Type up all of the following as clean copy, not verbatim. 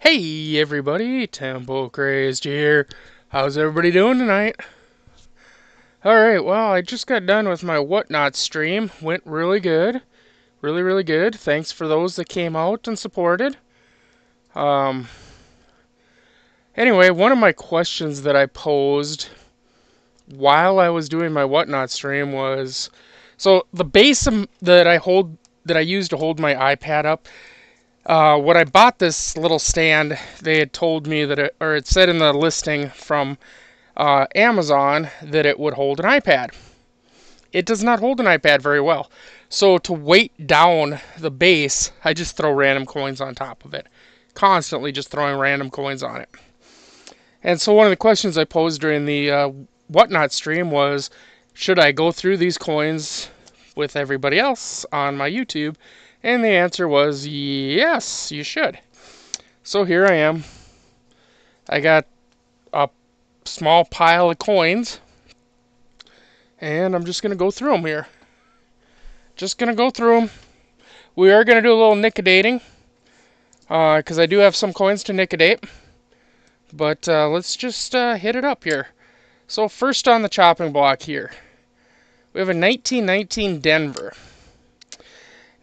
Hey everybody, Temple Crazed here. How's everybody doing tonight? Alright, well, I just got done with my Whatnot stream. Went really good. Really, really good. Thanks for those that came out and supported. Um, anyway, one of my questions that I posed while I was doing my Whatnot stream was, so the base that I use to hold my iPad up. When I bought this little stand, they had told me that it said in the listing from Amazon that it would hold an iPad. It does not hold an iPad very well. So to weight down the base, I just throw random coins on top of it. Constantly just throwing random coins on it. And so one of the questions I posed during the Whatnot stream was, should I go through these coins with everybody else on my YouTube? And the answer was, yes, you should. So here I am. I got a small pile of coins, and I'm just going to go through them here. Just going to go through them. We are going to do a little nicodating, because I do have some coins to nicodate. But let's just hit it up here. So first on the chopping block here, we have a 1919 Denver.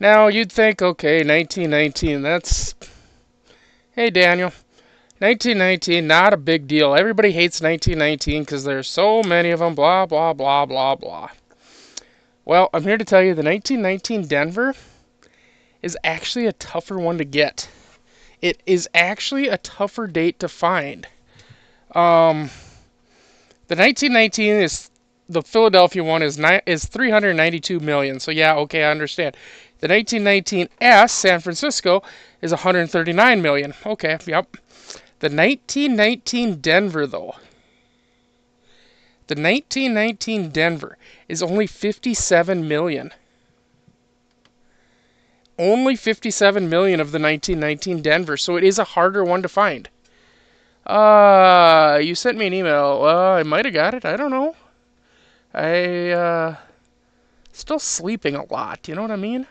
Now you'd think, okay, 1919, that's... Hey Daniel, 1919, not a big deal. Everybody hates 1919 because there's so many of them, blah, blah, blah, blah, blah. Well, I'm here to tell you the 1919 Denver is actually a tougher one to get. It is actually a tougher date to find. The 1919 is, the Philadelphia one is 392 million. So yeah, okay, I understand. The 1919S, San Francisco, is 139 million. Okay, yep. The 1919 Denver, though. The 1919 Denver is only 57 million. Only 57 million of the 1919 Denver, so it is a harder one to find. You sent me an email. I might have got it. I don't know. Still sleeping a lot. You know what I mean?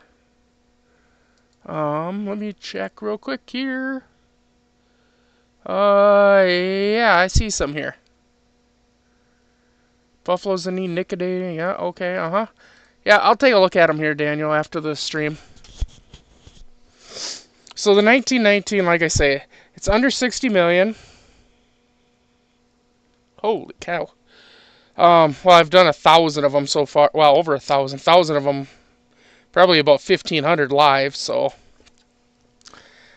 Let me check real quick here. Yeah, I see some here. Buffalo's the knee nicodating. Yeah, okay, Yeah, I'll take a look at them here, Daniel, after the stream. So the 1919, like I say, it's under 60 million. Holy cow. Well, I've done 1,000 of them so far. Well, over 1,000. 1,000 of them, probably about 1,500 live, so.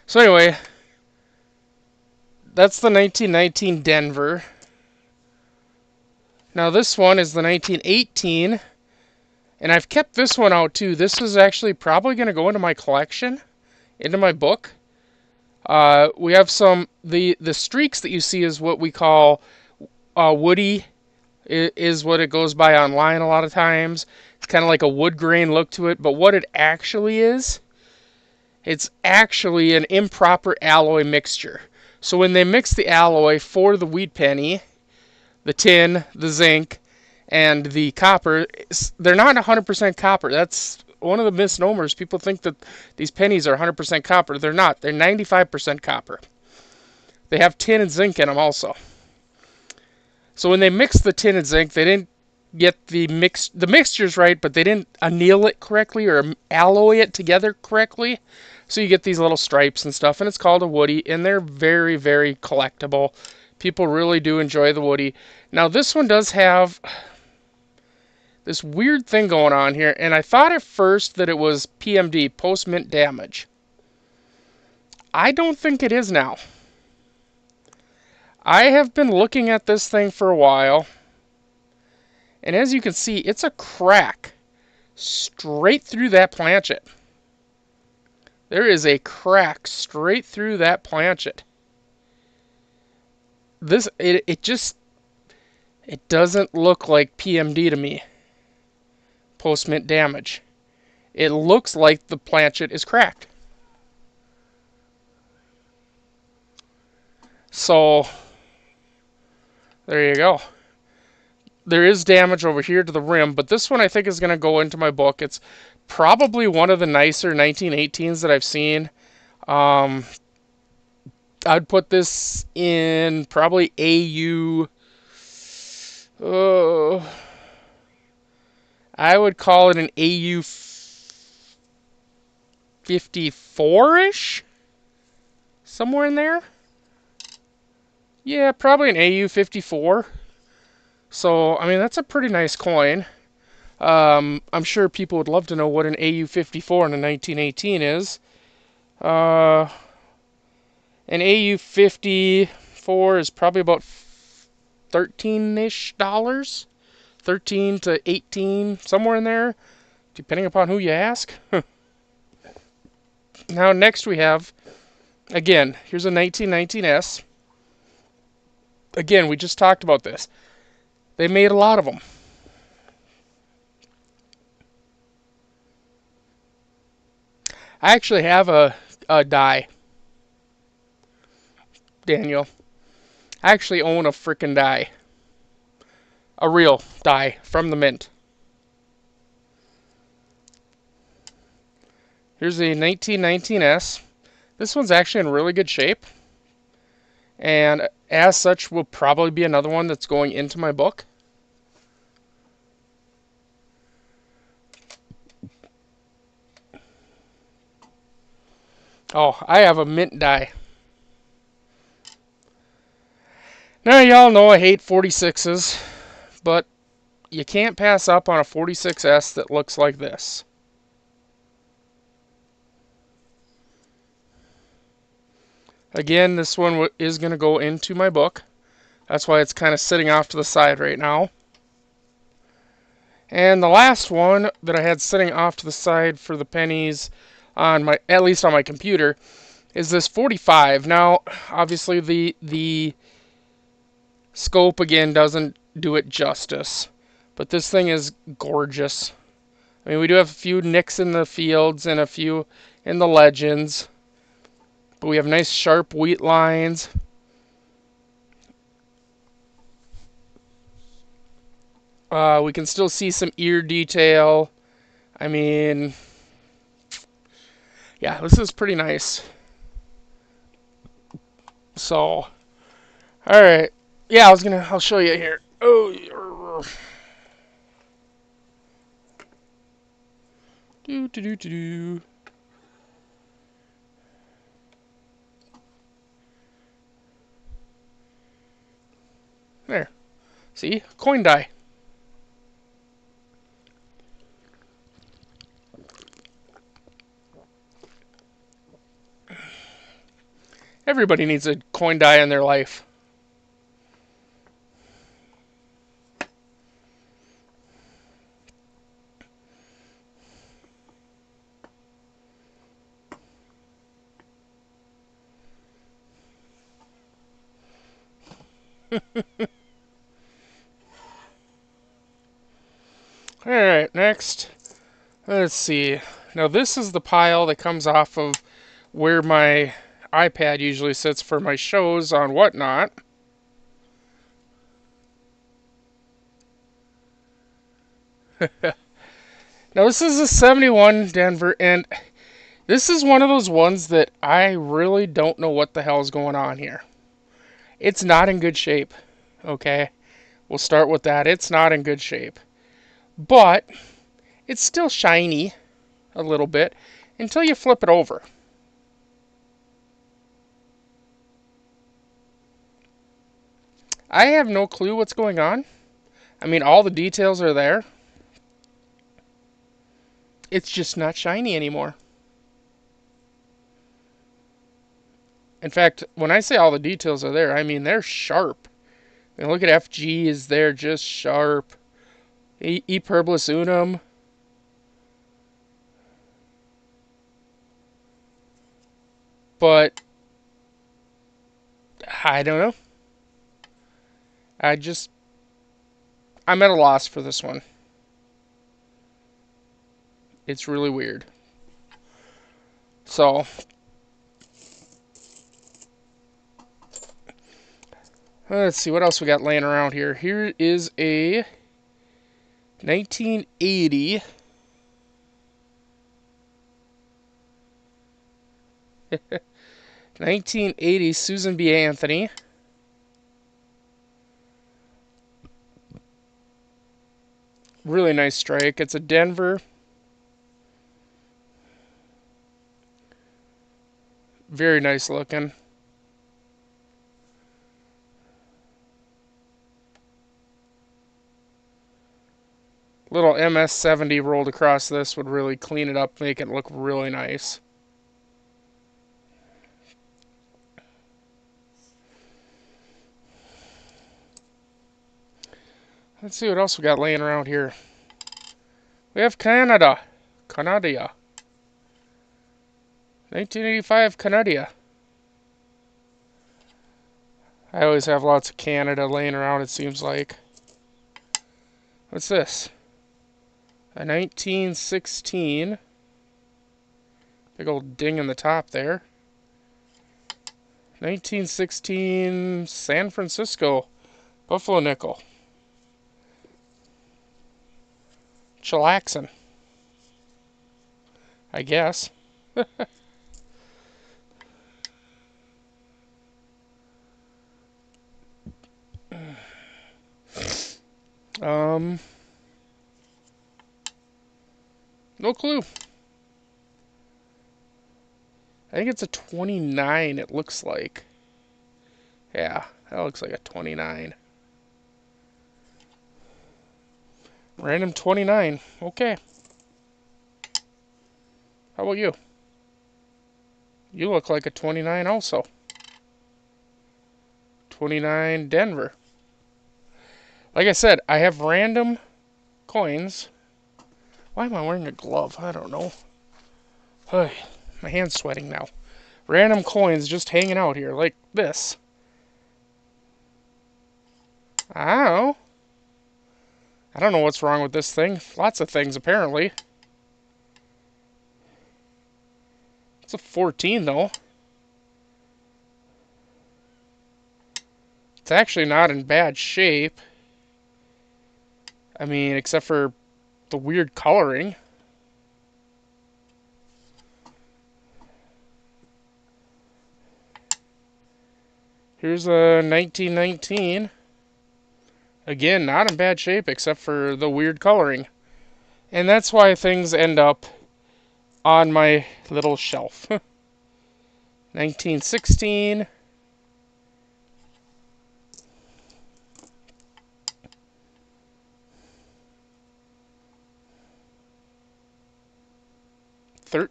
So anyway, that's the 1919 Denver. Now this one is the 1918, and I've kept this one out too. This is actually probably going to go into my collection, into my book. We have some, the streaks that you see is what we call woody, is what it goes by online a lot of times. It's kind of like a wood grain look to it, but what it actually is, it's actually an improper alloy mixture. So when they mix the alloy for the wheat penny, the tin, the zinc, and the copper, they're not 100% copper. That's one of the misnomers. People think that these pennies are 100% copper. They're not. They're 95% copper. They have tin and zinc in them also. So when they mix the tin and zinc, they didn't get the mixtures right, but they didn't anneal it correctly or alloy it together correctly. So you get these little stripes and stuff, and it's called a woody, and they're very, very collectible. People really do enjoy the woody. Now this one does have this weird thing going on here, and I thought at first that it was PMD, post-mint damage. I don't think it is now. I have been looking at this thing for a while, and as you can see, it's a crack straight through that planchet. There is a crack straight through that planchet. It doesn't look like PMD to me. Post-mint damage. It looks like the planchet is cracked. So there you go. There is damage over here to the rim, but this one I think is going to go into my book. It's probably one of the nicer 1918s that I've seen. I'd put this in probably AU. Uh, I would call it an AU 54-ish, somewhere in there. Yeah, probably an AU 54. So, I mean, that's a pretty nice coin. I'm sure people would love to know what an AU 54 in a 1918 is. Uh, an AU 54 is probably about 13-ish dollars. 13 to 18, somewhere in there, depending upon who you ask. Now, next we have, again, here's a 1919S. Again, we just talked about this. They made a lot of them. I actually have a die, Daniel. I actually own a freaking die. A real die from the mint. Here's a 1919S. This one's actually in really good shape. And as such, will probably be another one that's going into my book. Oh, I have a mint die. Now, y'all know I hate 46s, but you can't pass up on a 46S that looks like this. Again, this one is going to go into my book. That's why it's kind of sitting off to the side right now. And the last one that I had sitting off to the side for the pennies on my, at least on my computer, is this 45. Now, obviously the scope again doesn't do it justice, but this thing is gorgeous. I mean, we do have a few nicks in the fields and a few in the legends, but we have nice sharp wheat lines. We can still see some ear detail. I mean, yeah, this is pretty nice. So, alright. Yeah, I'll show you here. Oh, do. There. See? Coin die. Everybody needs a coin die in their life. Alright, next. Let's see. Now this is the pile that comes off of where my iPad usually sits for my shows on Whatnot. Now this is a 71 Denver, and this is one of those ones that I really don't know what the hell is going on here. It's not in good shape, okay? We'll start with that. It's not in good shape. But it's still shiny a little bit until you flip it over. I have no clue what's going on. I mean, all the details are there. It's just not shiny anymore. In fact, when I say all the details are there, I mean they're sharp. I mean, look at FG is there, just sharp. E Pluribus Unum. But I don't know. I'm at a loss for this one. It's really weird. So, let's see what else we got laying around here. Here is a 1980 1980 Susan B. Anthony. Really nice strike. It's a Denver. Very nice looking. Little MS-70 rolled across this would really clean it up, make it look really nice. Let's see what else we got laying around here. We have Canada. 1985 Canada. I always have lots of Canada laying around, it seems like. What's this? A 1916. Big old ding in the top there. 1916 San Francisco Buffalo Nickel. Chillaxin', I guess. No clue. I think it's a 29, it looks like. Yeah, that looks like a 29. Random 29. Okay. How about you? You look like a 29 also. 29 Denver. Like I said, I have random coins. Why am I wearing a glove? I don't know. Hey, my hand's sweating now. Random coins just hanging out here like this. Ow. I don't know what's wrong with this thing. Lots of things, apparently. It's a 14, though. It's actually not in bad shape. I mean, except for the weird coloring. Here's a 1919. Again, not in bad shape except for the weird coloring. And that's why things end up on my little shelf. 1916. I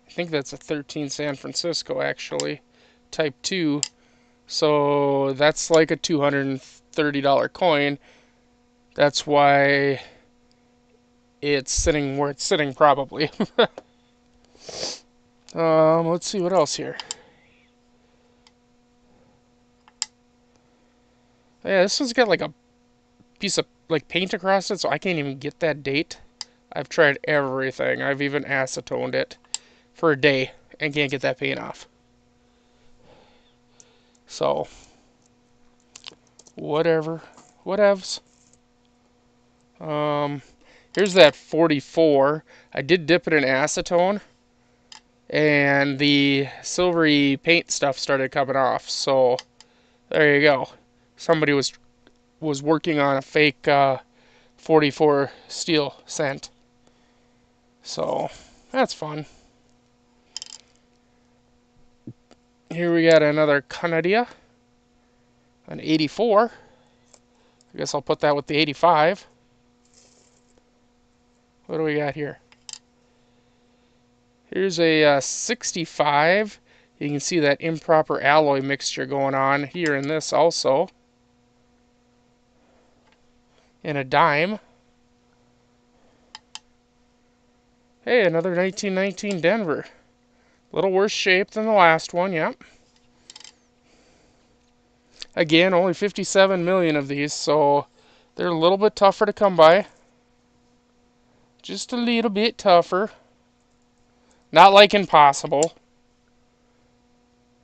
think that's a 13 San Francisco, actually. Type 2. So that's like a $230 coin. That's why it's sitting where it's sitting, probably. Let's see what else here. Yeah, this one's got like a piece of like paint across it, so I can't even get that date. I've tried everything. I've even acetoned it for a day and can't get that paint off. So, whatever. Whatevs. Here's that 44. I did dip it in acetone, and the silvery paint stuff started coming off. So, there you go. Somebody was working on a fake 44 steel cent. So, that's fun. Here we got another Canada, an 84. I guess I'll put that with the 85. What do we got here? Here's a 65. You can see that improper alloy mixture going on here in this also. And a dime. Hey, another 1919 Denver. A little worse shape than the last one, yep. Again, only 57 million of these, so they're a little bit tougher to come by. Just a little bit tougher. Not like impossible.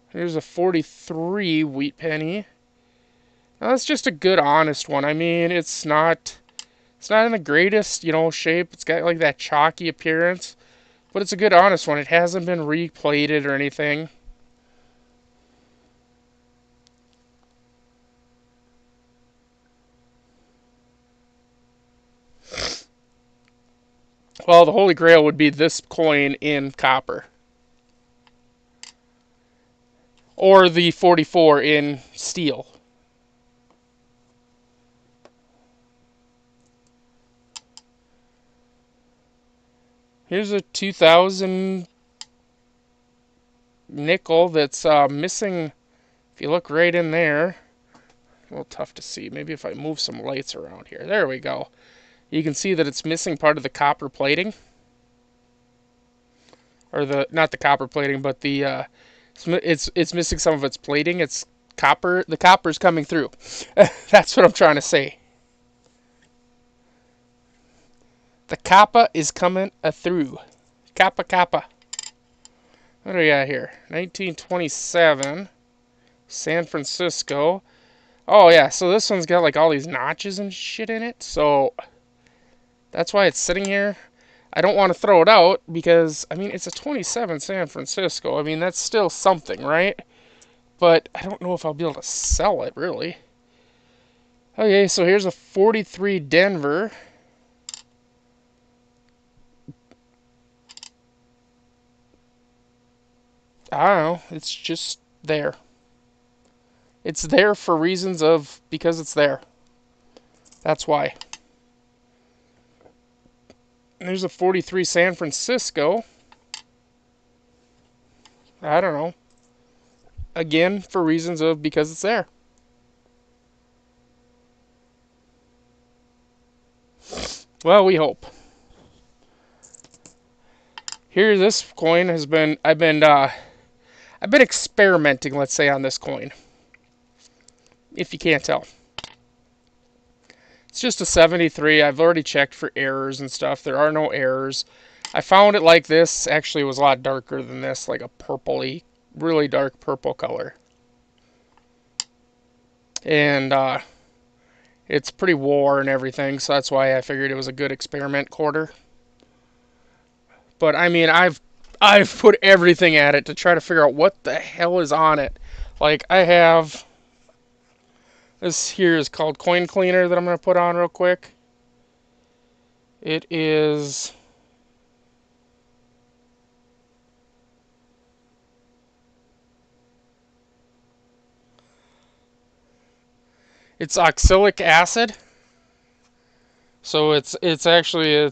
Here's a 43 wheat penny. Now, that's just a good, honest one. I mean, it's not in the greatest, shape. It's got like that chalky appearance, But it's a good honest one. It hasn't been replated or anything. Well, the Holy Grail would be this coin in copper. Or the 44 in steel. Here's a 2000 nickel that's missing. If you look right in there, a little tough to see. Maybe if I move some lights around here. There we go. You can see that it's missing part of the copper plating. Or not the copper plating, but the it's missing some of its plating. It's copper. The copper's coming through. That's what I'm trying to say. The copper is coming through. Kappa. What do we got here? 1927. San Francisco. Oh, yeah. So this one's got like all these notches and shit in it. So that's why it's sitting here. I don't want to throw it out because, I mean, it's a 27 San Francisco. I mean, that's still something, right? But I don't know if I'll be able to sell it, really. Okay, so here's a 43 Denver. I don't know. It's just there. It's there for reasons of because it's there. That's why. And there's a 43 San Francisco. I don't know. Again, for reasons of because it's there. Well, we hope. Here, this coin has been. I've been experimenting, let's say, on this coin. If you can't tell. It's just a 73. I've already checked for errors and stuff. There are no errors. I found it like this. Actually, it was a lot darker than this, like a purpley, really dark purple color. And it's pretty worn and everything, so that's why I figured it was a good experiment quarter. But I mean, I've put everything at it to try to figure out what the hell is on it. Like I have this here is called Coin Cleaner that I'm going to put on real quick. It is it's oxalic acid. So it's thoria,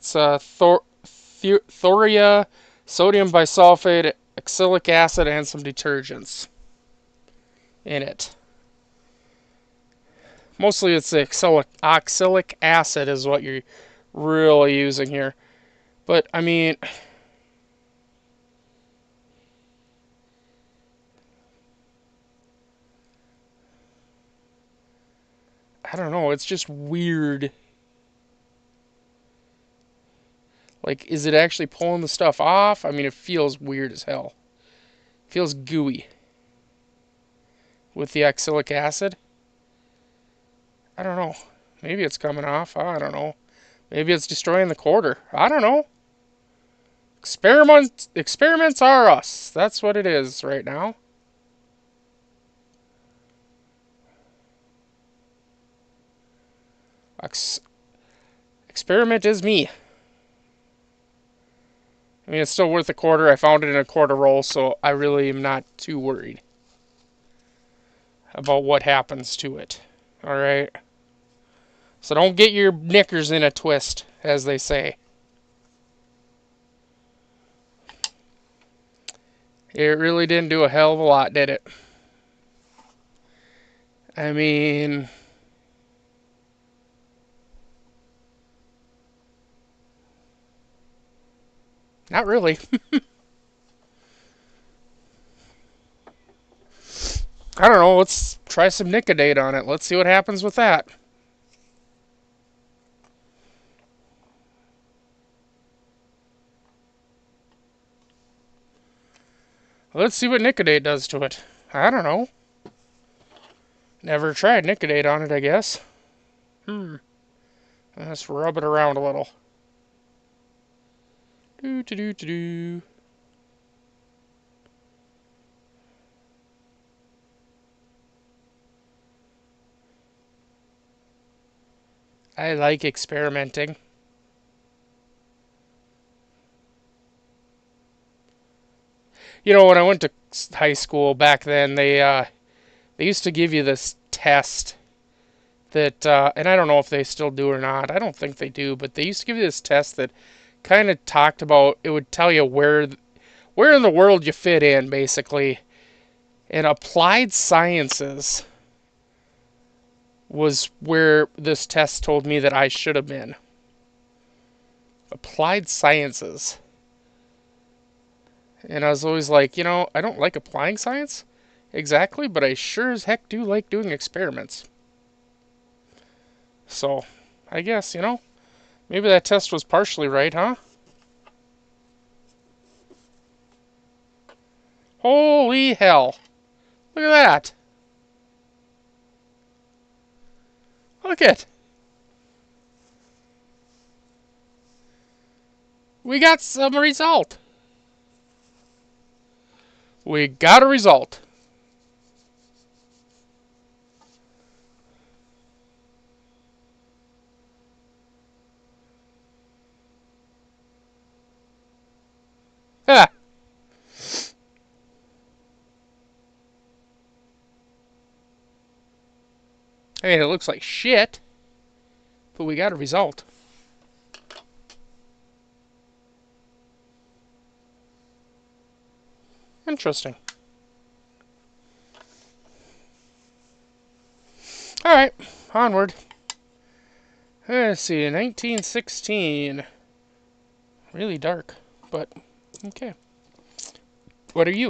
sodium bisulfate, oxalic acid, and some detergents in it. Mostly it's the oxalic acid is what you're really using here. But, I mean, I don't know, it's just weird. Like, is it actually pulling the stuff off? I mean, it feels weird as hell. It feels gooey. With the oxalic acid? I don't know. Maybe it's coming off. I don't know. Maybe it's destroying the quarter. I don't know. Experiments are us. That's what it is right now. Experiment is me. I mean, it's still worth a quarter. I found it in a quarter roll, so I really am not too worried about what happens to it. Alright? So don't get your knickers in a twist, as they say. It really didn't do a hell of a lot, did it? I mean, not really. I don't know. Let's try some Nicodate on it. Let's see what happens with that. Let's see what Nicodate does to it. I don't know. Never tried Nicodate on it, I guess. Let's rub it around a little. Do do do do do. I like experimenting. You know, when I went to high school back then, they used to give you this test that, and I don't know if they still do or not. I don't think they do, but they used to give you this test that kind of talked about. It would tell you where in the world you fit in, basically. And applied sciences was where this test told me that I should have been. Applied sciences. And I was always like, I don't like applying science exactly, but I sure as heck do like doing experiments. So, I guess, maybe that test was partially right, huh? Holy hell. Look at that. Look at. We got some result. We got a result. Ha! I mean, it looks like shit, but we got a result. Interesting. Alright, onward. Let's see, 1916. Really dark, but okay. What are you?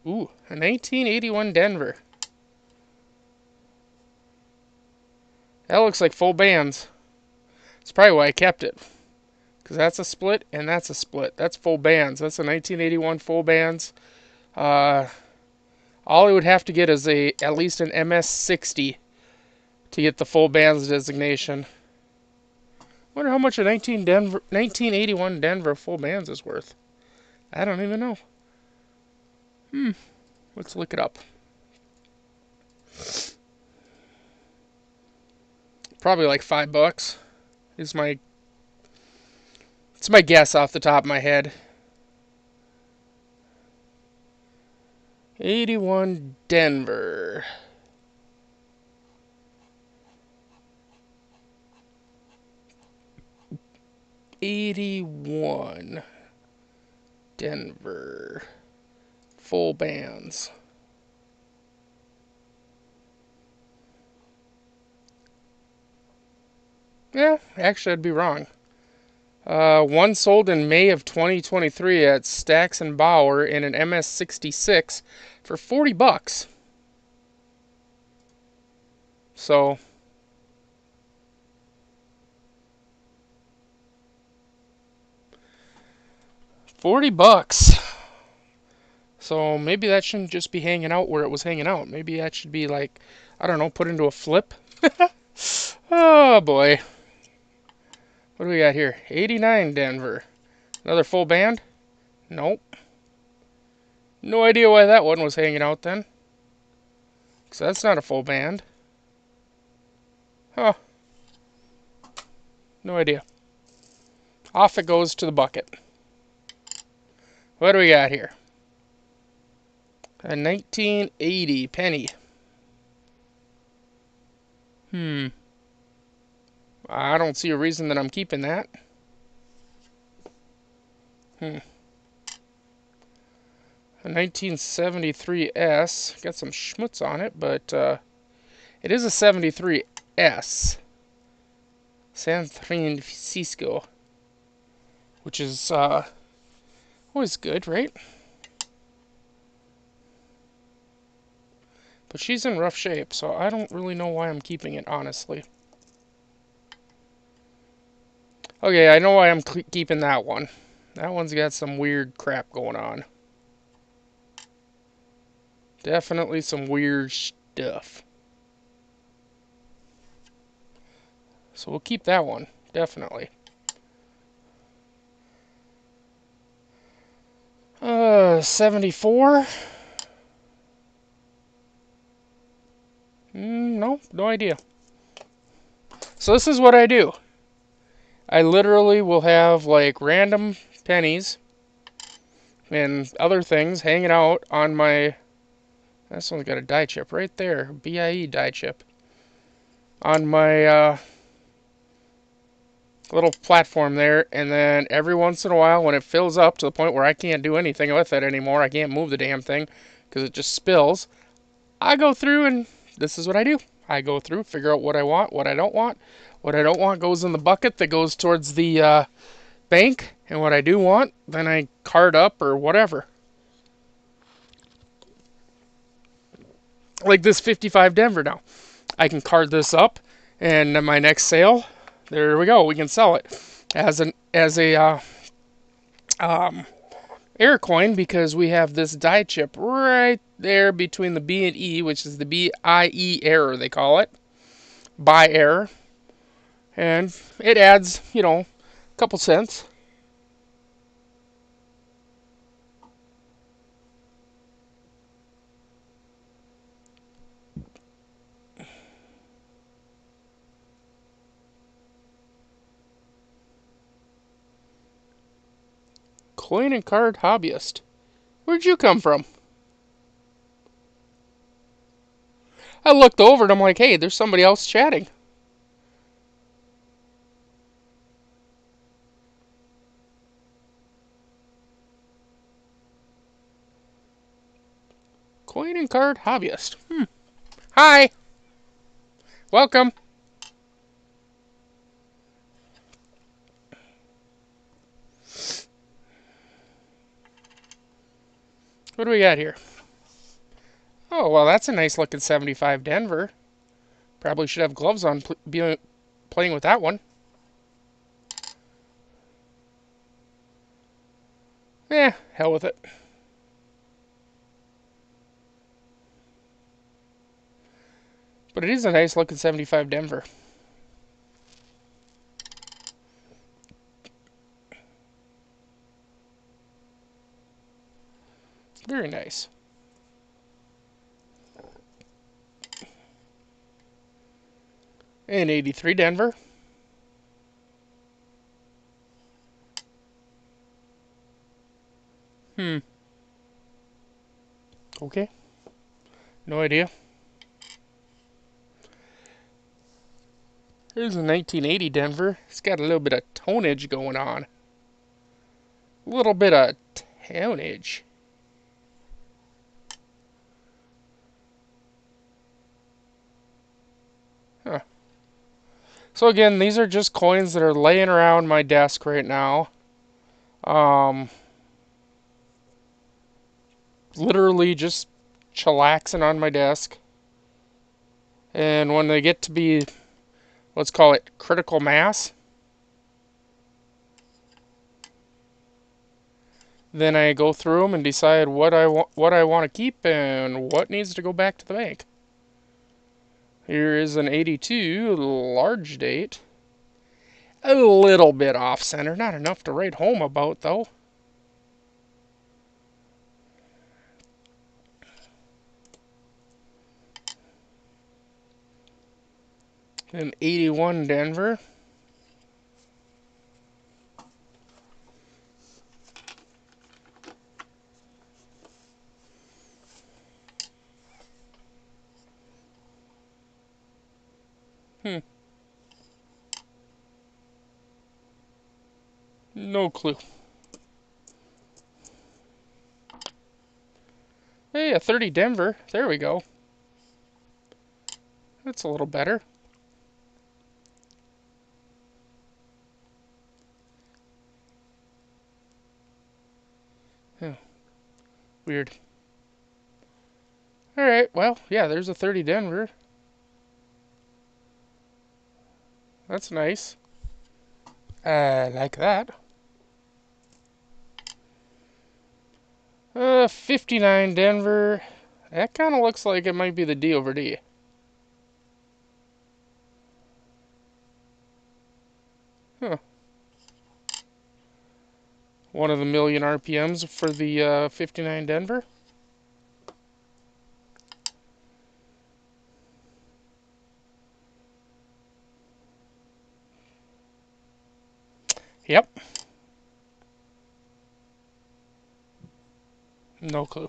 Ooh, a 1981 Denver. That looks like full bands. That's probably why I kept it. Because that's a split and that's a split. That's full bands. That's a 1981 full bands. Uh, all I would have to get is at least an MS-60 to get the full bands designation. Wonder how much a 1981 Denver full bands is worth. I don't even know. Let's look it up. Probably like $5 is it's my guess off the top of my head. 81 Denver. '81 Denver full bands. Yeah, actually, I'd be wrong. One sold in May of 2023 at Stacks and Bauer in an MS-66 for $40. So, $40. So maybe that shouldn't just be hanging out where it was hanging out. Maybe that should be like, I don't know, put into a flip. Oh boy. What do we got here? 89 Denver. Another full band? Nope. No idea why that one was hanging out then. Because that's not a full band. Huh. No idea. Off it goes to the bucket. What do we got here? A 1980 penny. I don't see a reason that I'm keeping that. A 1973S. Got some schmutz on it, but it is a 73S. San Francisco. Which is always good, right? But she's in rough shape, so I don't really know why I'm keeping it, honestly. Okay, I know why I'm keeping that one. That one's got some weird crap going on. Definitely some weird stuff. So we'll keep that one, definitely. 74. No, no idea. So this is what I do. I literally will have like random pennies and other things hanging out on my... This one's got a die chip right there. BIE die chip. On my little platform there, and then every once in a while when it fills up to the point where I can't do anything with it anymore, I can't move the damn thing because it just spills, I go through and this is what I do. I go through, figure out what I want, what I don't want. What I don't want goes in the bucket that goes towards the bank, and what I do want, then I card up or whatever. Like this 55 Denver now. I can card this up, and my next sale, there we go, we can sell it as a air coin because we have this die chip right there between the B and E, which is the BIE error they call it, by error, and it adds, you know, a couple cents. Coin and card hobbyist. Where'd you come from? I looked over and I'm like, hey, there's somebody else chatting. Coin and card hobbyist. Hi. Welcome. What do we got here? Oh, well, that's a nice looking 75 Denver. Probably should have gloves on playing with that one. Hell with it. But it is a nice looking 75 Denver. Very nice. And 83 Denver. Okay. No idea. Here's a 1980 Denver. It's got a little bit of tonnage going on. A little bit of tonnage. Huh. So again, these are just coins that are laying around my desk right now. Literally just chillaxing on my desk. And when they get to be, let's call it critical mass, then I go through them and decide what I want to keep and what needs to go back to the bank. Here is an 82 large date. A little bit off center, not enough to write home about though. An 81 Denver. No clue. Hey, a 30 Denver. There we go. That's a little better. Huh. Weird. Alright, well, yeah, there's a 30 Denver. That's nice. Like that. 59 Denver. That kind of looks like it might be the D over D. Huh. One of the million RPMs for the 59 Denver. Yep. No clue.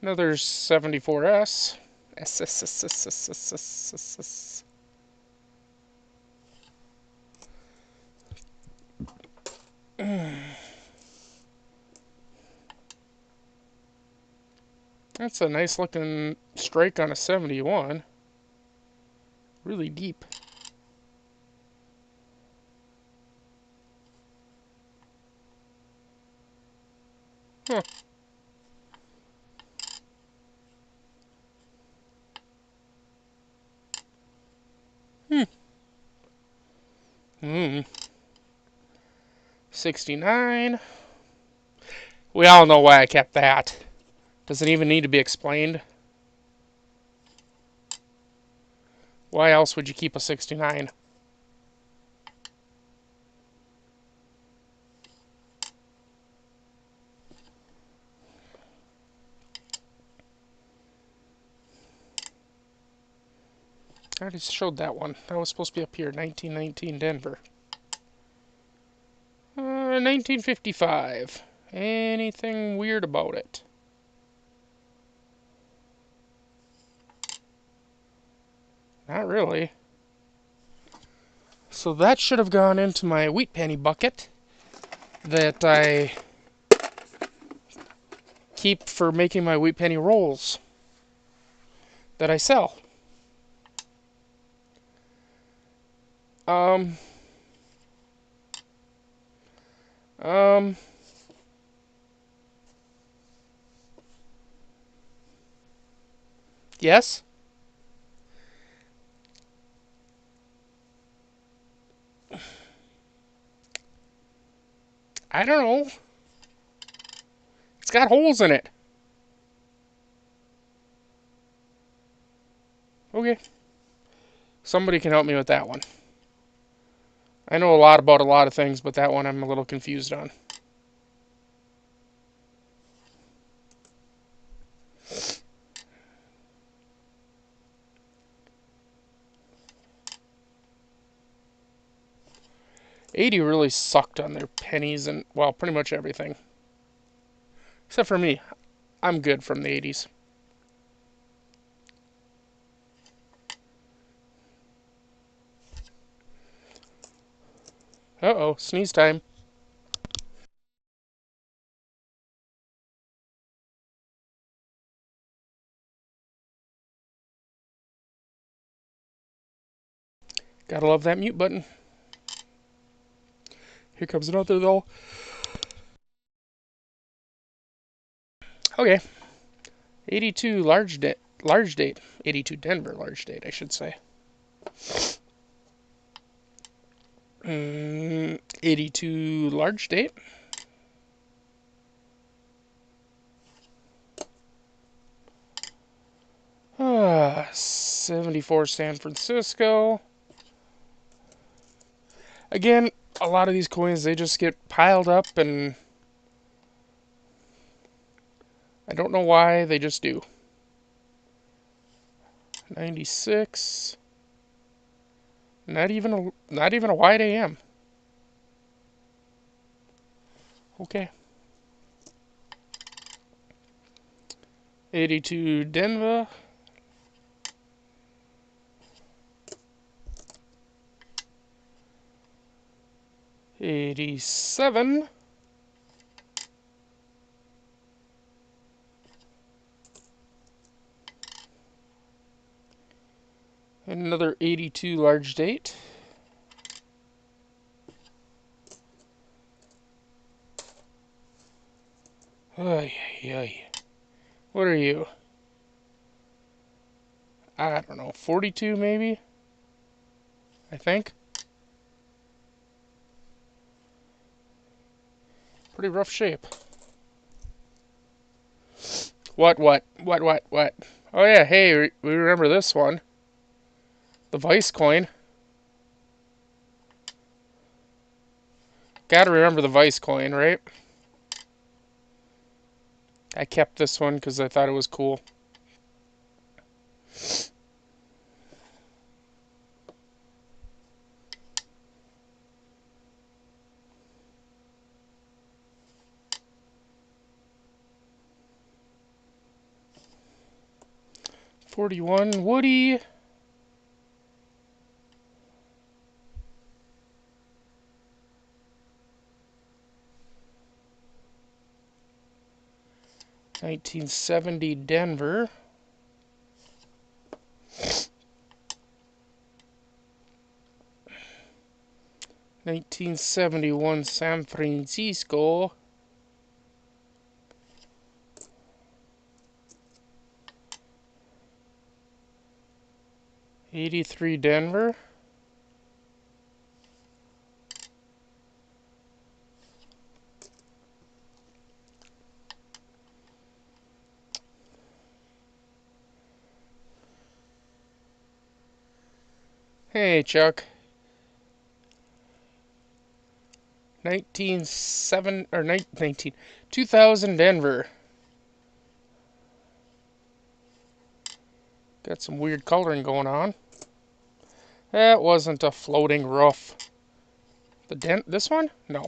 Another 74S. S. That's a nice looking strike on a 71. Really deep. Huh. Hmm. 69. We all know why I kept that. Does it even need to be explained? Why else would you keep a 69? I already showed that one. That was supposed to be up here. 1919 Denver. 1955. Anything weird about it? Not really. So that should have gone into my wheat penny bucket that I keep for making my wheat penny rolls that I sell. Um, um, yes? I don't know. It's got holes in it. Okay. Somebody can help me with that one. I know a lot about a lot of things, but that one I'm a little confused on. '80 really sucked on their pennies and, well, pretty much everything. Except for me. I'm good from the '80s. Uh-oh, sneeze time. Gotta love that mute button. Here comes another though. Okay. 82 large date. 82 Denver large date, I should say. 82 large date. Ah, 74 San Francisco. Again, a lot of these coins, they just get piled up, and I don't know why, they just do. 96. Not even a wide AM. Okay. 82 Denver. 87. Another 82 large date. Ay, ay, ay. What are you? I don't know, 42 maybe? I think. Pretty rough shape. What? Oh yeah, hey, we remember this one. The Vice coin. Gotta remember the Vice coin, right? I kept this one because I thought it was cool. $41 Woody. $1970 Denver. $1971 San Francisco. $83 Denver. Hey, Chuck. 2000 Denver. Got some weird coloring going on. That wasn't a floating roof. This one? No,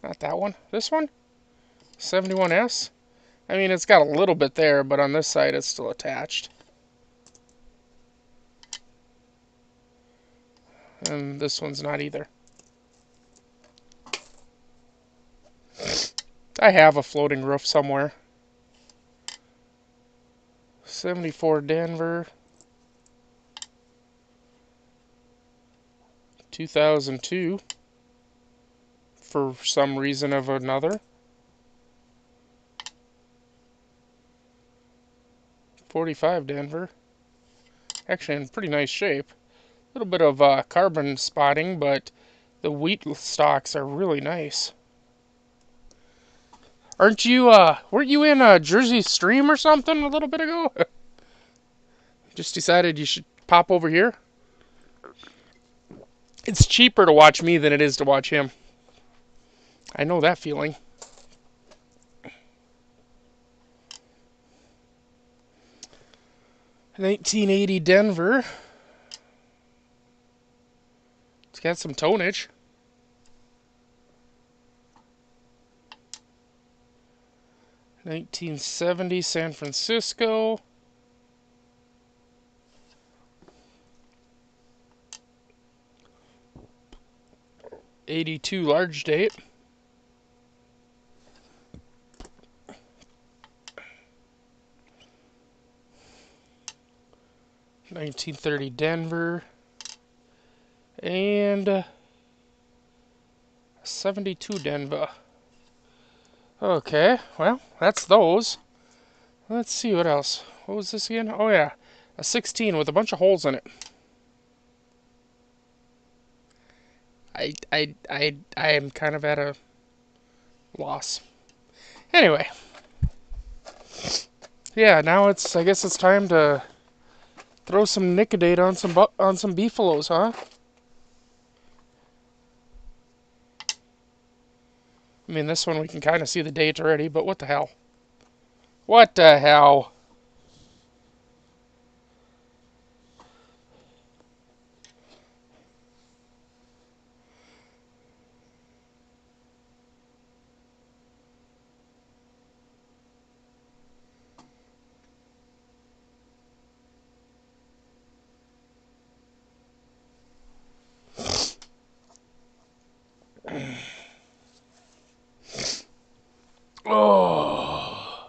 not that one. This one? 71S? I mean, it's got a little bit there, but on this side it's still attached. And this one's not either. I have a floating roof somewhere. 74 Denver. 2002. For some reason of another. 45 Denver. Actually in pretty nice shape. A little bit of carbon spotting, but the wheat stalks are really nice. Weren't you in a Jersey Stream or something a little bit ago? Just decided you should pop over here? It's cheaper to watch me than it is to watch him. I know that feeling. $1980 Denver. It's got some tonnage. $1970 San Francisco. $82 large date. $1930 Denver. And 72 Denver. Okay, well, that's those. Let's see what else. What was this again? Oh yeah, a 16 with a bunch of holes in it. I am kind of at a loss. Anyway, yeah, now I guess it's time to throw some Nicodate on some beefaloes, huh? I mean, this one we can kind of see the date already, but what the hell? What the hell? Oh.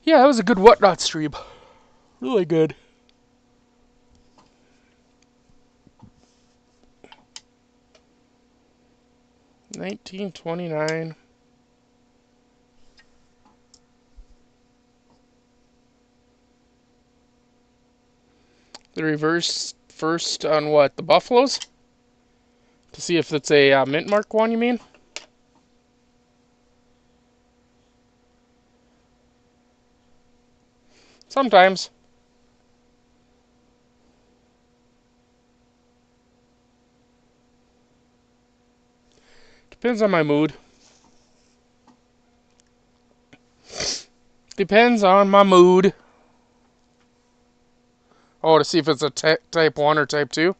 Yeah, that was a good Whatnot stream. Really good. $19.29. The reverse first on what? The Buffaloes? To see if it's a mint mark one, you mean? Sometimes. Depends on my mood. Depends on my mood. Oh, to see if it's a type 1 or type 2?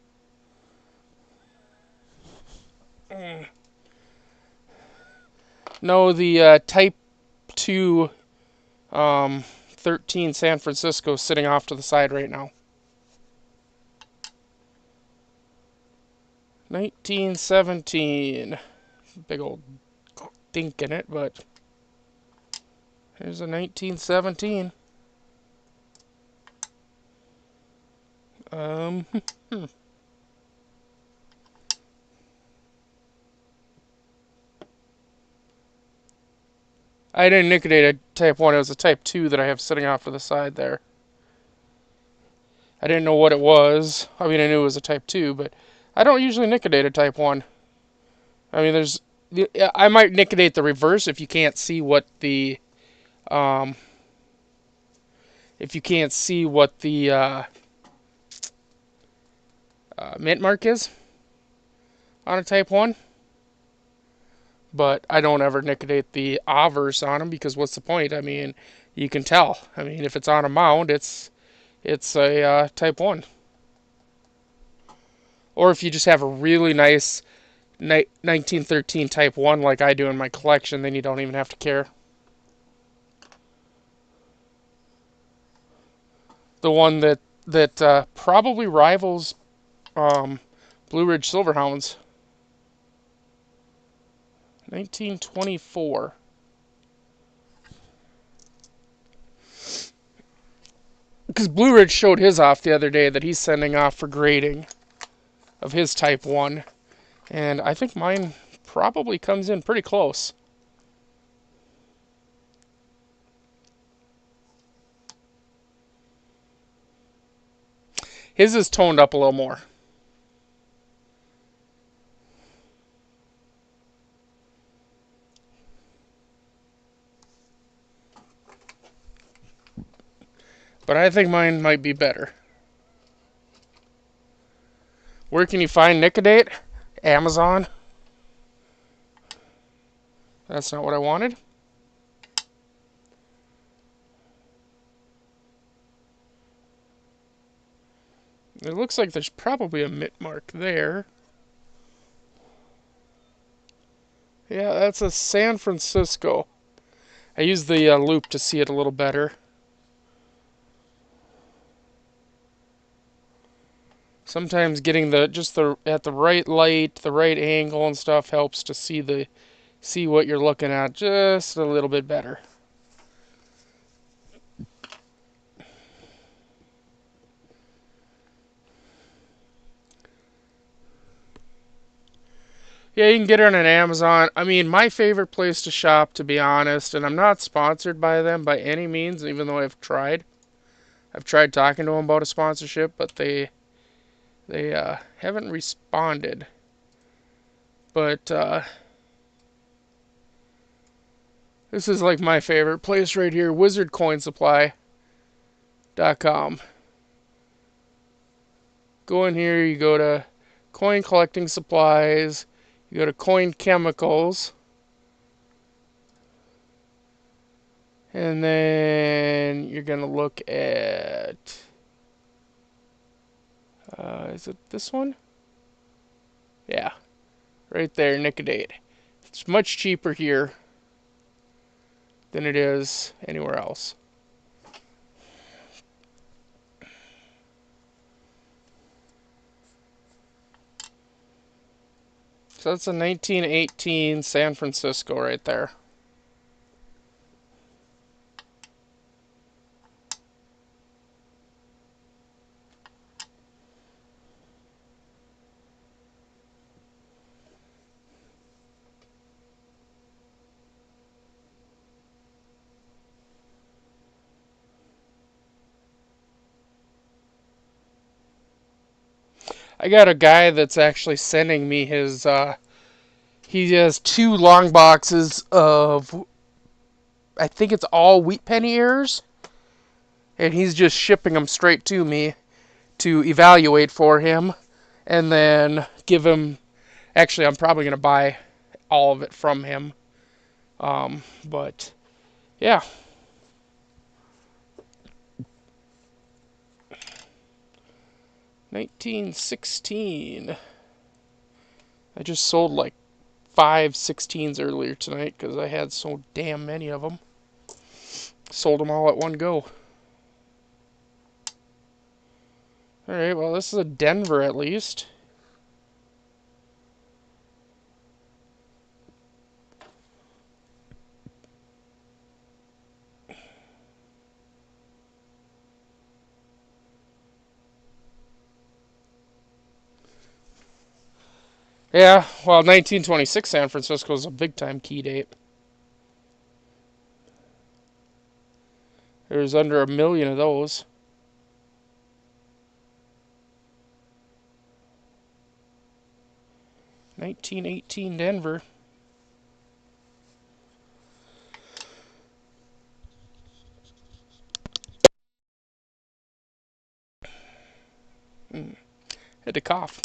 No, the type 2 13 San Francisco is sitting off to the side right now. 1917. Big old dink in it, but here's a 1917. I didn't liquidate a type 1, it was a type 2 that I have sitting off to the side there. I didn't know what it was. I mean, I knew it was a type 2, but I don't usually liquidate a type 1. I mean, I might liquidate the reverse if you can't see what the mint mark is on a type 1. But I don't ever liquidate the obverse on them because what's the point? I mean, you can tell. I mean, if it's on a mound, it's a type 1. Or if you just have a really nice 1913 type 1 like I do in my collection, then you don't even have to care. The one that probably rivals Blue Ridge Silverhounds. 1924. Because Blue Ridge showed his off the other day that he's sending off for grading of his type 1. And I think mine probably comes in pretty close. His is toned up a little more. But I think mine might be better. Where can you find Nicodate? Amazon. That's not what I wanted. It looks like there's probably a mint mark there. Yeah, that's a San Francisco. I used the loop to see it a little better. Sometimes getting at the right light, the right angle and stuff helps to see what you're looking at just a little bit better. Yeah, you can get it on Amazon. I mean, my favorite place to shop, to be honest, and I'm not sponsored by them by any means, even though I've tried. I've tried talking to them about a sponsorship, but they haven't responded. But this is like my favorite place right here, wizardcoinsupply.com. Go in here, you go to coin collecting supplies, you go to coin chemicals, and then you're going to look at, is it this one? Yeah, right there, Nicodate. It's much cheaper here than it is anywhere else. So that's a 1918 San Francisco right there. I got a guy that's actually sending me his, he has 2 long boxes of, I think it's all wheat penny ears. and he's just shipping them straight to me to evaluate for him, and then give him. Actually, I'm probably gonna buy all of it from him. But yeah. 1916. I just sold like 5 16s earlier tonight because I had so damn many of them. Sold them all at one go. Alright, well, this is a Denver at least. Yeah, well, 1926 San Francisco is a big time key date. There's under 1 million of those. $19.18 Denver. Had to cough.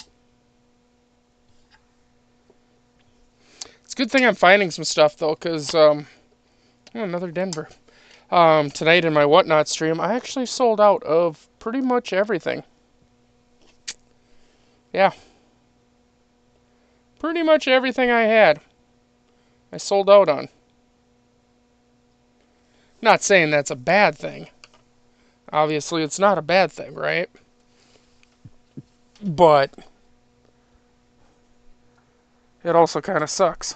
It's a good thing I'm finding some stuff though, because another Denver. Tonight in my Whatnot stream, I actually sold out of pretty much everything. Yeah. Pretty much everything I had, I sold out on. Not saying that's a bad thing. Obviously, it's not a bad thing, right? But it also kind of sucks.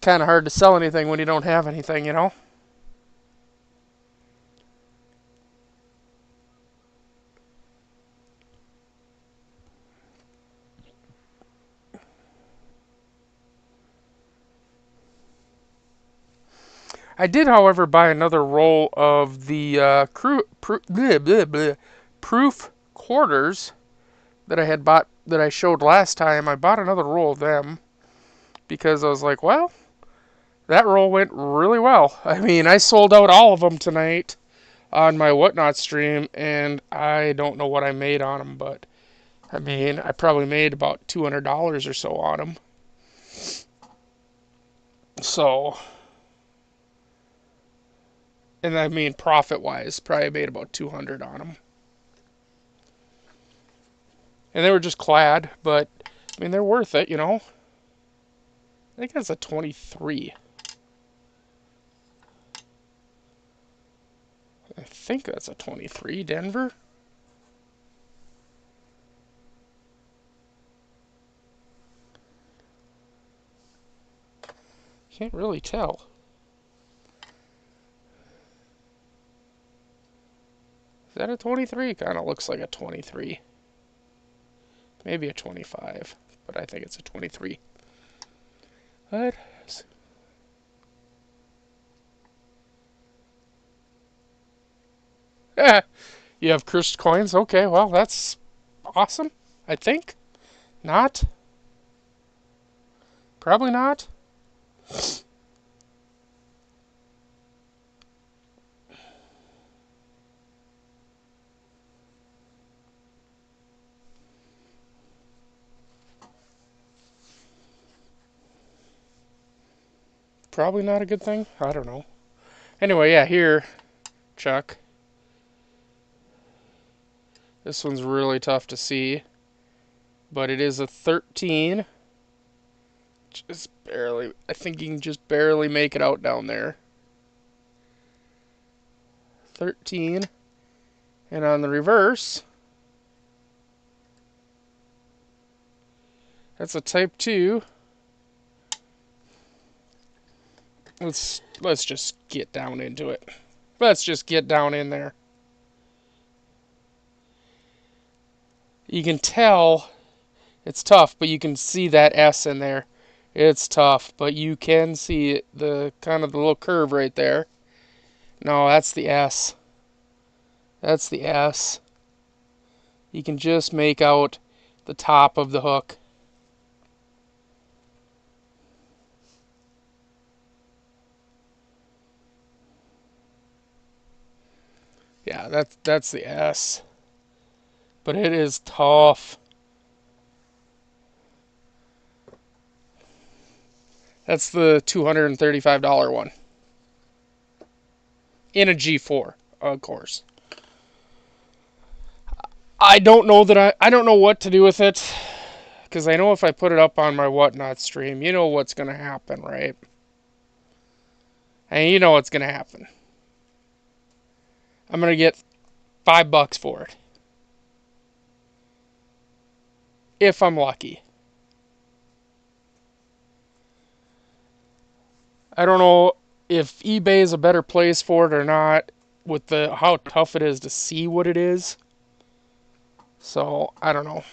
Kind of hard to sell anything when you don't have anything, you know? I did, however, buy another roll of the proof quarters that I had bought, that I showed last time. I bought another roll of them because I was like, well, that roll went really well. I mean, I sold out all of them tonight on my Whatnot stream, and I don't know what I made on them, but I mean, I probably made about $200 or so on them. So, and I mean, profit-wise, probably made about 200 on them. And they were just clad, but I mean, they're worth it, you know. I think that's a 23. I think that's a 23, Denver. Can't really tell. Is that a 23? Kind of looks like a 23. Maybe a 25, but I think it's a 23. What? You have cursed coins? Okay, well, that's awesome, I think. Not? Probably not. Probably not a good thing. I don't know. Anyway, yeah, here, Chuck. This one's really tough to see, but it is a 13. Just barely. I think you can just barely make it out down there. 13. And on the reverse, that's a type 2. Let's just get down into it. Let's just get down in there. You can tell it's tough, but you can see that S in there. It's tough, but you can see the kind of the little curve right there. No, that's the S. That's the S. You can just make out the top of the hook. Yeah, that's the S. But it is tough. That's the $235 one. In a G4, of course. I don't know I don't know what to do with it. Because I know if I put it up on my Whatnot stream, you know what's going to happen, right? And you know what's going to happen. I'm going to get $5 for it. If I'm lucky. I don't know if eBay is a better place for it or not, with the how tough it is to see what it is. So, I don't know.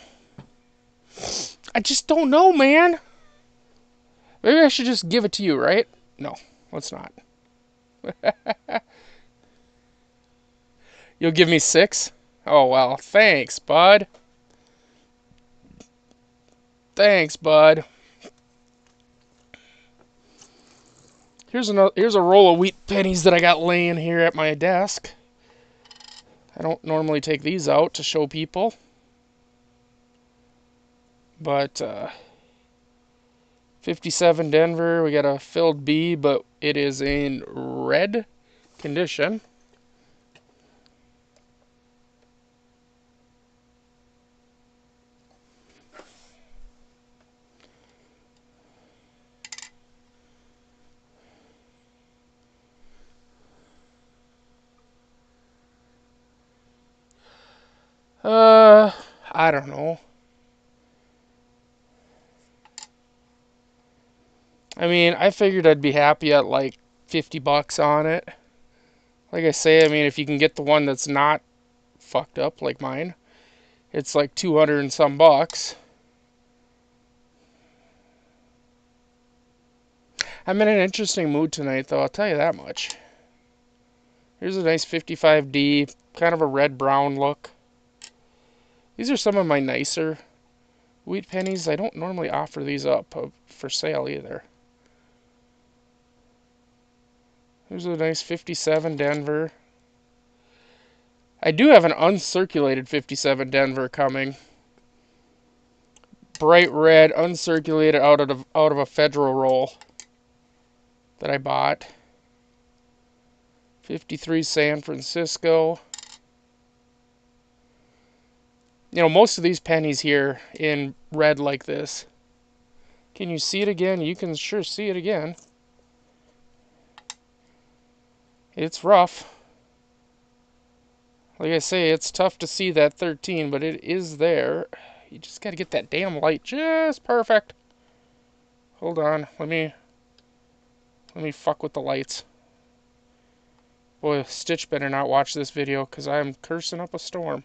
I just don't know, man. Maybe I should just give it to you, right? No, let's not. You'll give me 6? Oh, well, thanks, bud. Thanks, bud. Here's a roll of wheat pennies that I got laying here at my desk. I don't normally take these out to show people. But 57 Denver, we got a filled B, but it is in red condition. I don't know. I mean, I figured I'd be happy at like $50 on it. Like I say, I mean, if you can get the one that's not fucked up like mine, it's like 200 and some bucks. I'm in an interesting mood tonight, though, I'll tell you that much. Here's a nice 55D, kind of a red-brown look. These are some of my nicer wheat pennies. I don't normally offer these up for sale either. Here's a nice 57 Denver. I do have an uncirculated 57 Denver coming. Bright red, uncirculated, out of a Federal roll that I bought. 53 San Francisco. You know, most of these pennies here in red like this. Can you see it again? You can sure see it again. It's rough. Like I say, it's tough to see that 13, but it is there. You just got to get that damn light just perfect. Hold on, let me fuck with the lights. Boy, Stitch better not watch this video, because I'm cursing up a storm.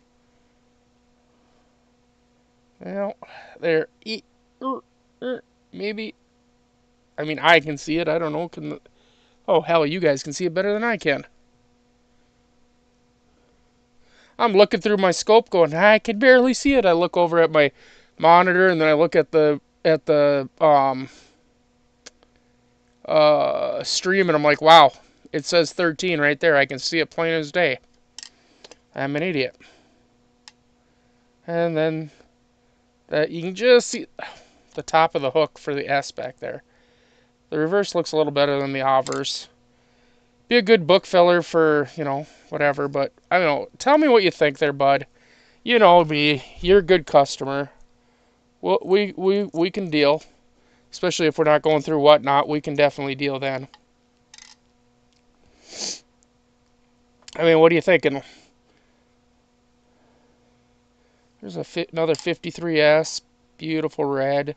Well, there. Maybe. I mean, I can see it. I don't know. Oh, hell, you guys can see it better than I can. I'm looking through my scope going, I can barely see it. I look over at my monitor, and then I look at the stream, and I'm like, wow, it says 13 right there. I can see it plain as day. I'm an idiot. And then that you can just see the top of the hook for the S back there. The reverse looks a little better than the obverse. Be a good book filler for, you know, whatever, but I don't know. Tell me what you think there, bud. You know me. You're a good customer. Well, we can deal. Especially if we're not going through Whatnot, we can definitely deal then. I mean, what are you thinking? There's another 53S. Beautiful red.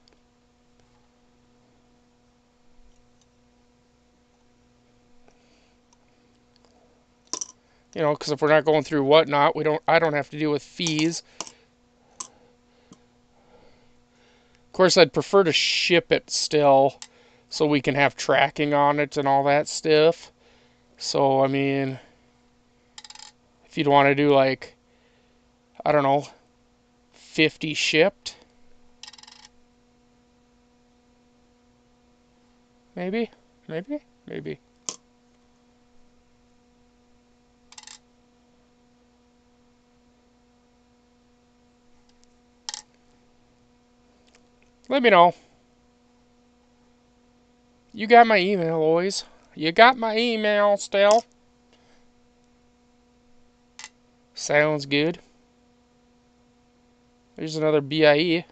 You know, because if we're not going through Whatnot, I don't have to deal with fees. Of course, I'd prefer to ship it still, so we can have tracking on it and all that stuff. So, I mean, if you'd want to do like, I don't know, 50 shipped, maybe. Let me know. You got my email, always. You got my email still. Sounds good. There's another BIE.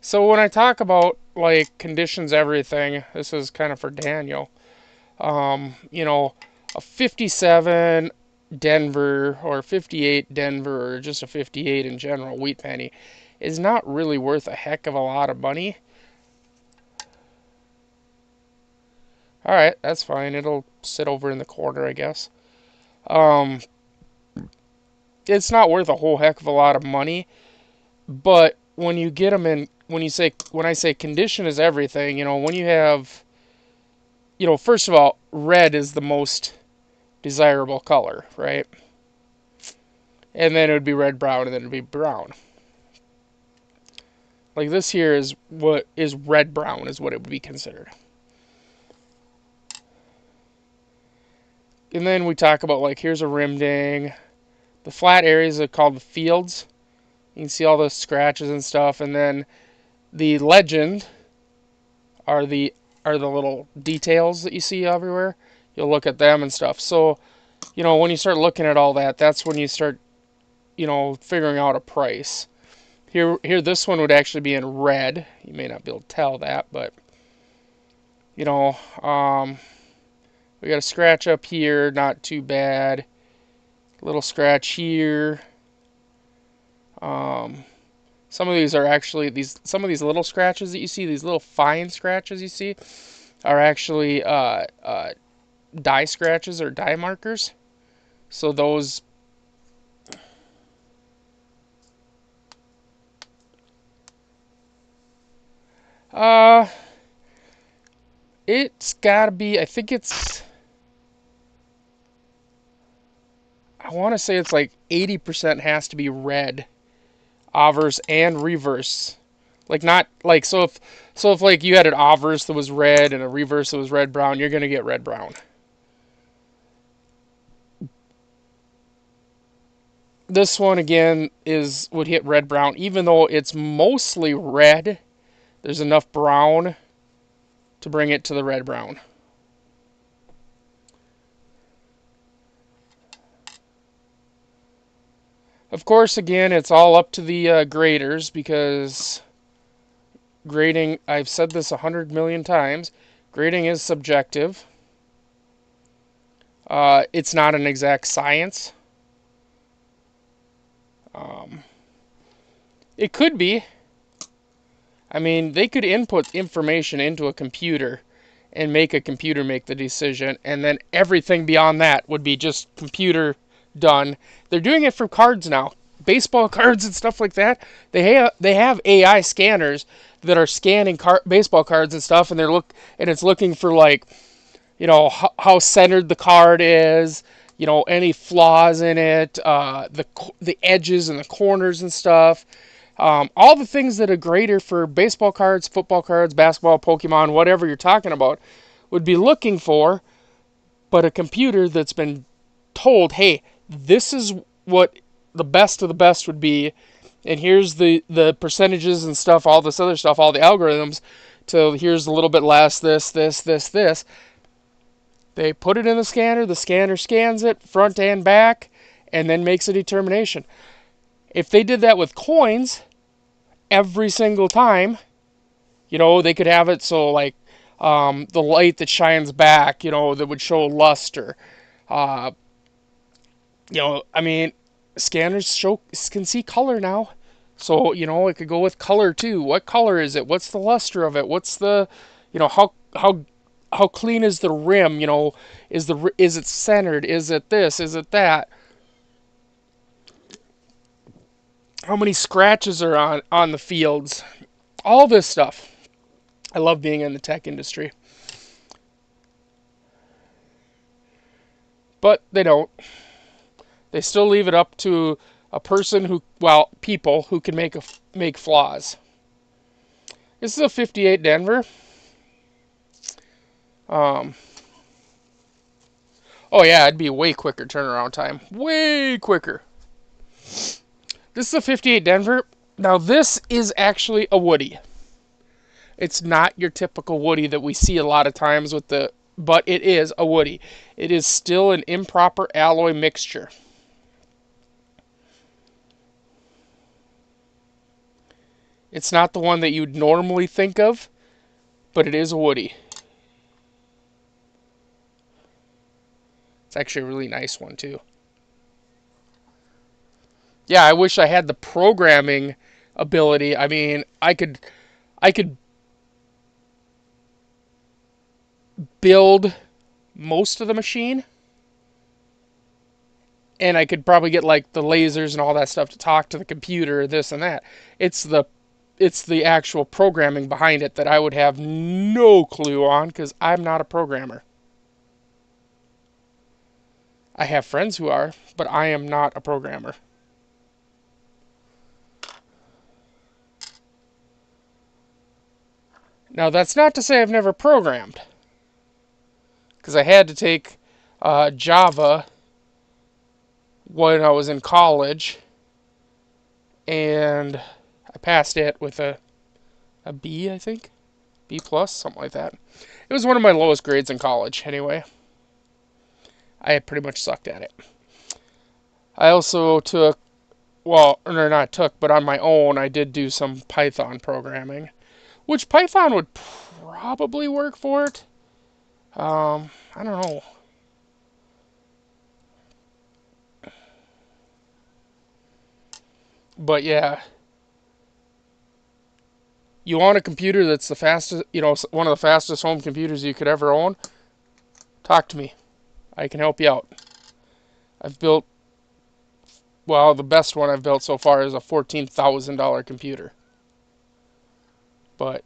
So when I talk about like conditions, everything, this is kind of for Daniel. You know, a 57 Denver or 58 Denver or just a 58 in general wheat penny is not really worth a heck of a lot of money. All right, that's fine. It'll sit over in the corner, I guess. Um, it's not worth a whole heck of a lot of money, but when you get them in, when I say condition is everything, you know, when you have, you know, first of all, red is the most desirable color, right? And then it would be red brown, and then it would be brown. Like this here is what is red brown is what it would be considered. And then we talk about like here's a rim ding. The flat areas are called the fields. You can see all the scratches and stuff, and then the legend are the little details that you see everywhere. You'll look at them and stuff. So, you know, when you start looking at all that, that's when you start, you know, figuring out a price. Here, this one would actually be in red. You may not be able to tell that, but you know, we got a scratch up here, not too bad. Little scratch here. Some of these are actually some of these little scratches that you see, these little fine scratches you see, are actually die scratches or die markers. So those uh it's gotta be, I think it's, I want to say it's like 80% has to be red, obverse and reverse. Like not like so if like you had an obverse that was red and a reverse that was red brown, you're gonna get red brown. This one again would hit red brown, even though it's mostly red. There's enough brown to bring it to the red brown. Of course, again, it's all up to the graders because grading, I've said this 100 million times, grading is subjective. It's not an exact science. Um, it could be. I mean, they could input information into a computer and make a computer make the decision, and then everything beyond that would be just computer done. They're doing it for cards now, baseball cards and stuff like that. They have AI scanners that are scanning baseball cards and stuff, and it's looking for like, you know, how centered the card is, you know, any flaws in it, the edges and the corners and stuff. All the things that a grader for baseball cards, football cards, basketball, Pokemon, whatever you're talking about, would be looking for, but a computer that's been told, hey, this is what the best of the best would be, and here's the percentages and stuff, all this other stuff, all the algorithms, so here's a little bit less, this. They put it in the scanner scans it, front and back, and then makes a determination. If they did that with coins, every single time, you know, they could have it so like the light that shines back, you know, that would show luster. Uh, you know, I mean, scanners can see color now, so you know it could go with color too. What color is it? What's the luster of it? What's the, you know, how clean is the rim? You know, is it centered? Is it this? Is it that? How many scratches are on the fields? All this stuff. I love being in the tech industry. But they don't. They still leave it up to a person who, well, people who can make flaws. This is a 58 Denver. Um, oh yeah, it'd be a way quicker turnaround time. Way quicker. This is a 58 Denver. Now this is actually a Woody. It's not your typical Woody that we see a lot of times with the, but it is a Woody. It is still an improper alloy mixture. It's not the one that you'd normally think of, but it is a Woody. It's actually a really nice one too. Yeah, I wish I had the programming ability. I mean, I could build most of the machine, and I could probably get like the lasers and all that stuff to talk to the computer, this and that. It's the actual programming behind it that I would have no clue on because I'm not a programmer. I have friends who are, but I am not a programmer. Now, that's not to say I've never programmed, because I had to take Java when I was in college, and I passed it with a B, I think. B plus, something like that. It was one of my lowest grades in college, anyway. I pretty much sucked at it. I also took, well, or not took, but on my own, I did do some Python programming, which Python would probably work for it. I don't know. But yeah, you want a computer that's the fastest, one of the fastest home computers you could ever own? Talk to me. I can help you out. I've built, well, the best one I've built so far is a $14,000 computer. But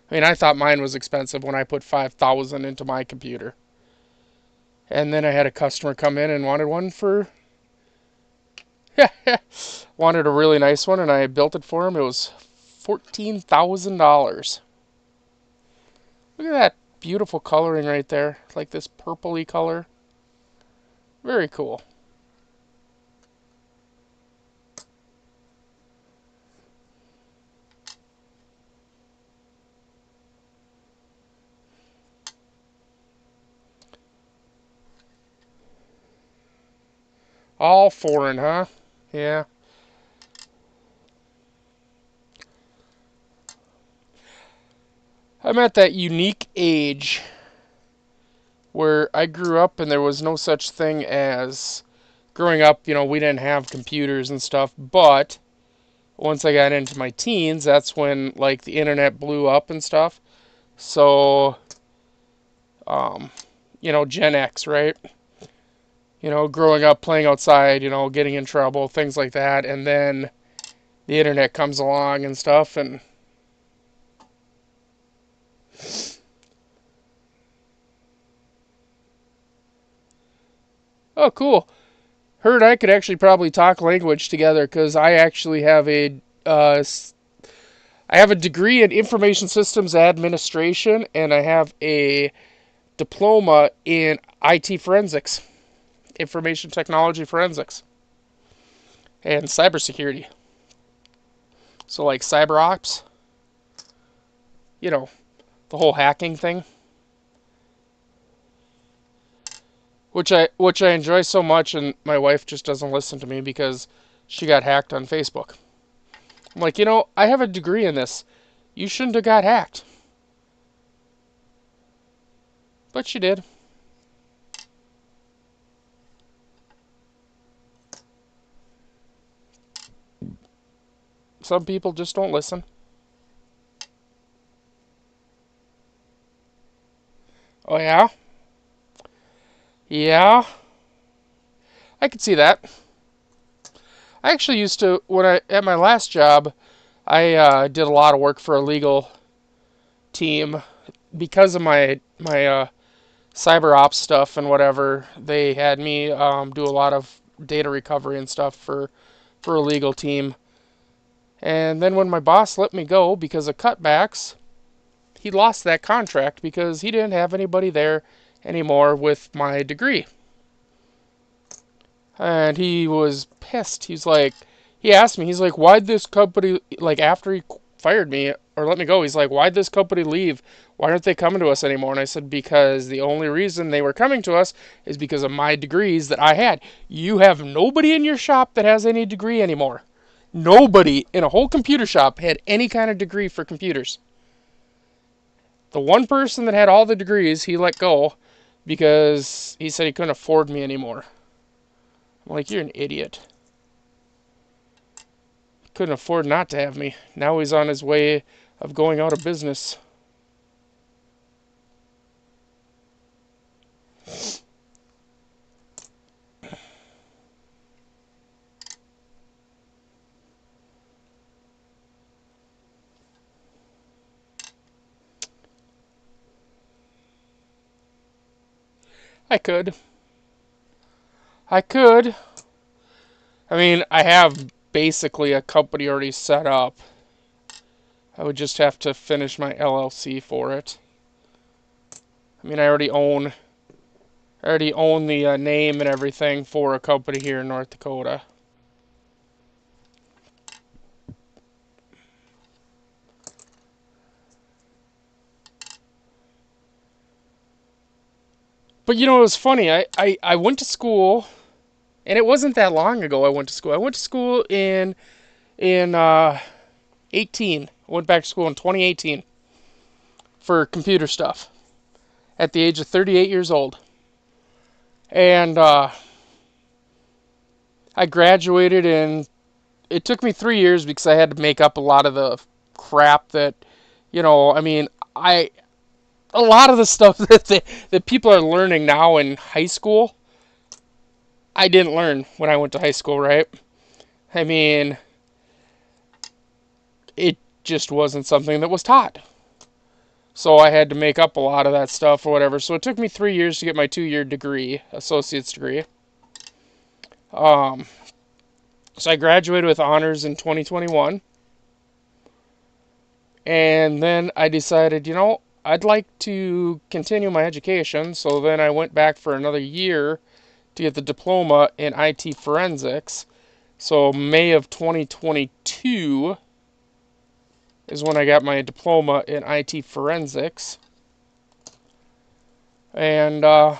I mean, I thought mine was expensive when I put $5,000 into my computer. And then I had a customer come in and wanted one for, wanted a really nice one, and I built it for him. It was $14,000. Look at that beautiful coloring right there, like this purpley color. Very cool. All foreign, huh? Yeah. I'm at that unique age where I grew up and there was no such thing as, growing up, we didn't have computers and stuff, but once I got into my teens, that's when like the internet blew up and stuff. So, Gen X, right? Growing up, playing outside, getting in trouble, things like that, and then the internet comes along and stuff, and oh, cool. Her and I could actually probably talk language together because I actually have I have a degree in information systems administration, and I have a diploma in IT forensics, information technology forensics, and cybersecurity. So like cyber ops, the whole hacking thing, which I enjoy so much, and my wife just doesn't listen to me because she got hacked on Facebook. I'm like, I have a degree in this. You shouldn't have got hacked. But she did. Some people just don't listen. Oh, yeah? Yeah? I could see that. I actually used to, at my last job, I did a lot of work for a legal team. Because of my cyber ops stuff and whatever, they had me do a lot of data recovery and stuff for a legal team. And then when my boss let me go because of cutbacks, he lost that contract because he didn't have anybody there anymore with my degree. And he was pissed. He asked me, he's like, why'd this company, like after he fired me or let me go, he's like, why'd this company leave? Why aren't they coming to us anymore? And I said, because the only reason they were coming to us is because of my degrees that I had. You have nobody in your shop that has any degree anymore. Nobody in a whole computer shop had any kind of degree for computers. The one person that had all the degrees, he let go because he said he couldn't afford me anymore. I'm like, you're an idiot. Couldn't afford not to have me. Now he's on his way of going out of business. I could. I could. I mean, I have basically a company already set up. I would just have to finish my LLC for it. I mean, I already own the name and everything for a company here in North Dakota. But you know, it was funny. I went to school, and it wasn't that long ago I went to school. I went to school in 18. I went back to school in 2018 for computer stuff at the age of 38 years old. And I graduated, and it took me 3 years because I had to make up a lot of the crap that, I mean, a lot of the stuff that people are learning now in high school, I didn't learn when I went to high school, right? I mean, it just wasn't something that was taught. So I had to make up a lot of that stuff or whatever. So it took me 3 years to get my 2-year degree, associate's degree. So I graduated with honors in 2021. And then I decided, I'd like to continue my education. So then I went back for another year to get the diploma in IT forensics. So May of 2022 is when I got my diploma in IT forensics. And, and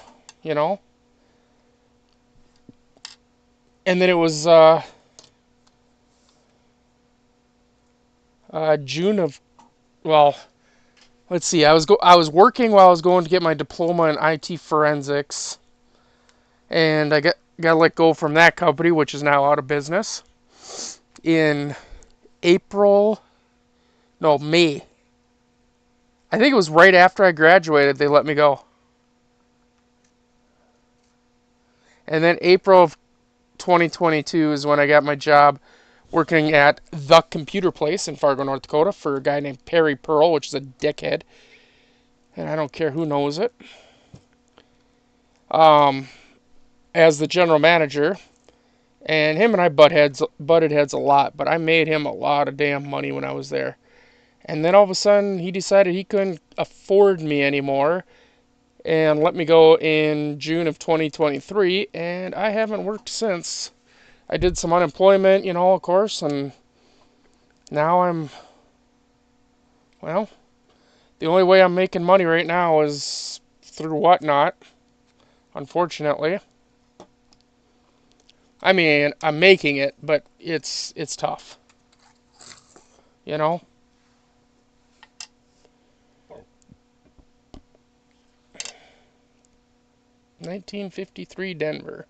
then it was June of, well, let's see, I was working while I was going to get my diploma in IT forensics. And I got let go from that company, which is now out of business, in May. I think it was right after I graduated they let me go. And then April of 2022 is when I got my job working at The Computer Place in Fargo, North Dakota for a guy named Perry Pearl, which is a dickhead. And I don't care who knows it. As the general manager. And him and I butted heads a lot, but I made him a lot of damn money when I was there. And then all of a sudden, he decided he couldn't afford me anymore and let me go in June of 2023, and I haven't worked since. I did some unemployment, of course, and now the only way I'm making money right now is through Whatnot, unfortunately. I mean, I'm making it, but it's tough. 1953 Denver.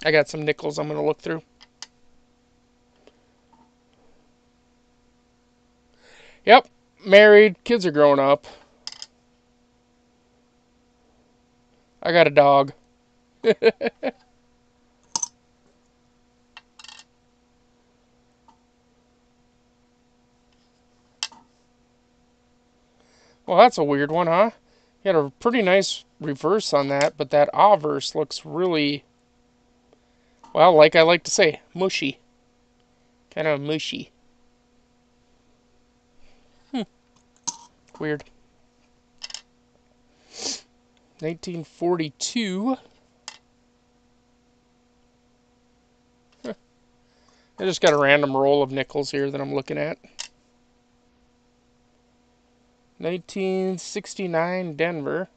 I got some nickels I'm going to look through. Yep, married, kids are growing up. I got a dog. Well, that's a weird one, huh? You had a pretty nice reverse on that, but that obverse looks really, well, like I like to say, mushy. Kind of mushy. Weird. 1942. Huh. I just got a random roll of nickels here that I'm looking at. 1969 Denver.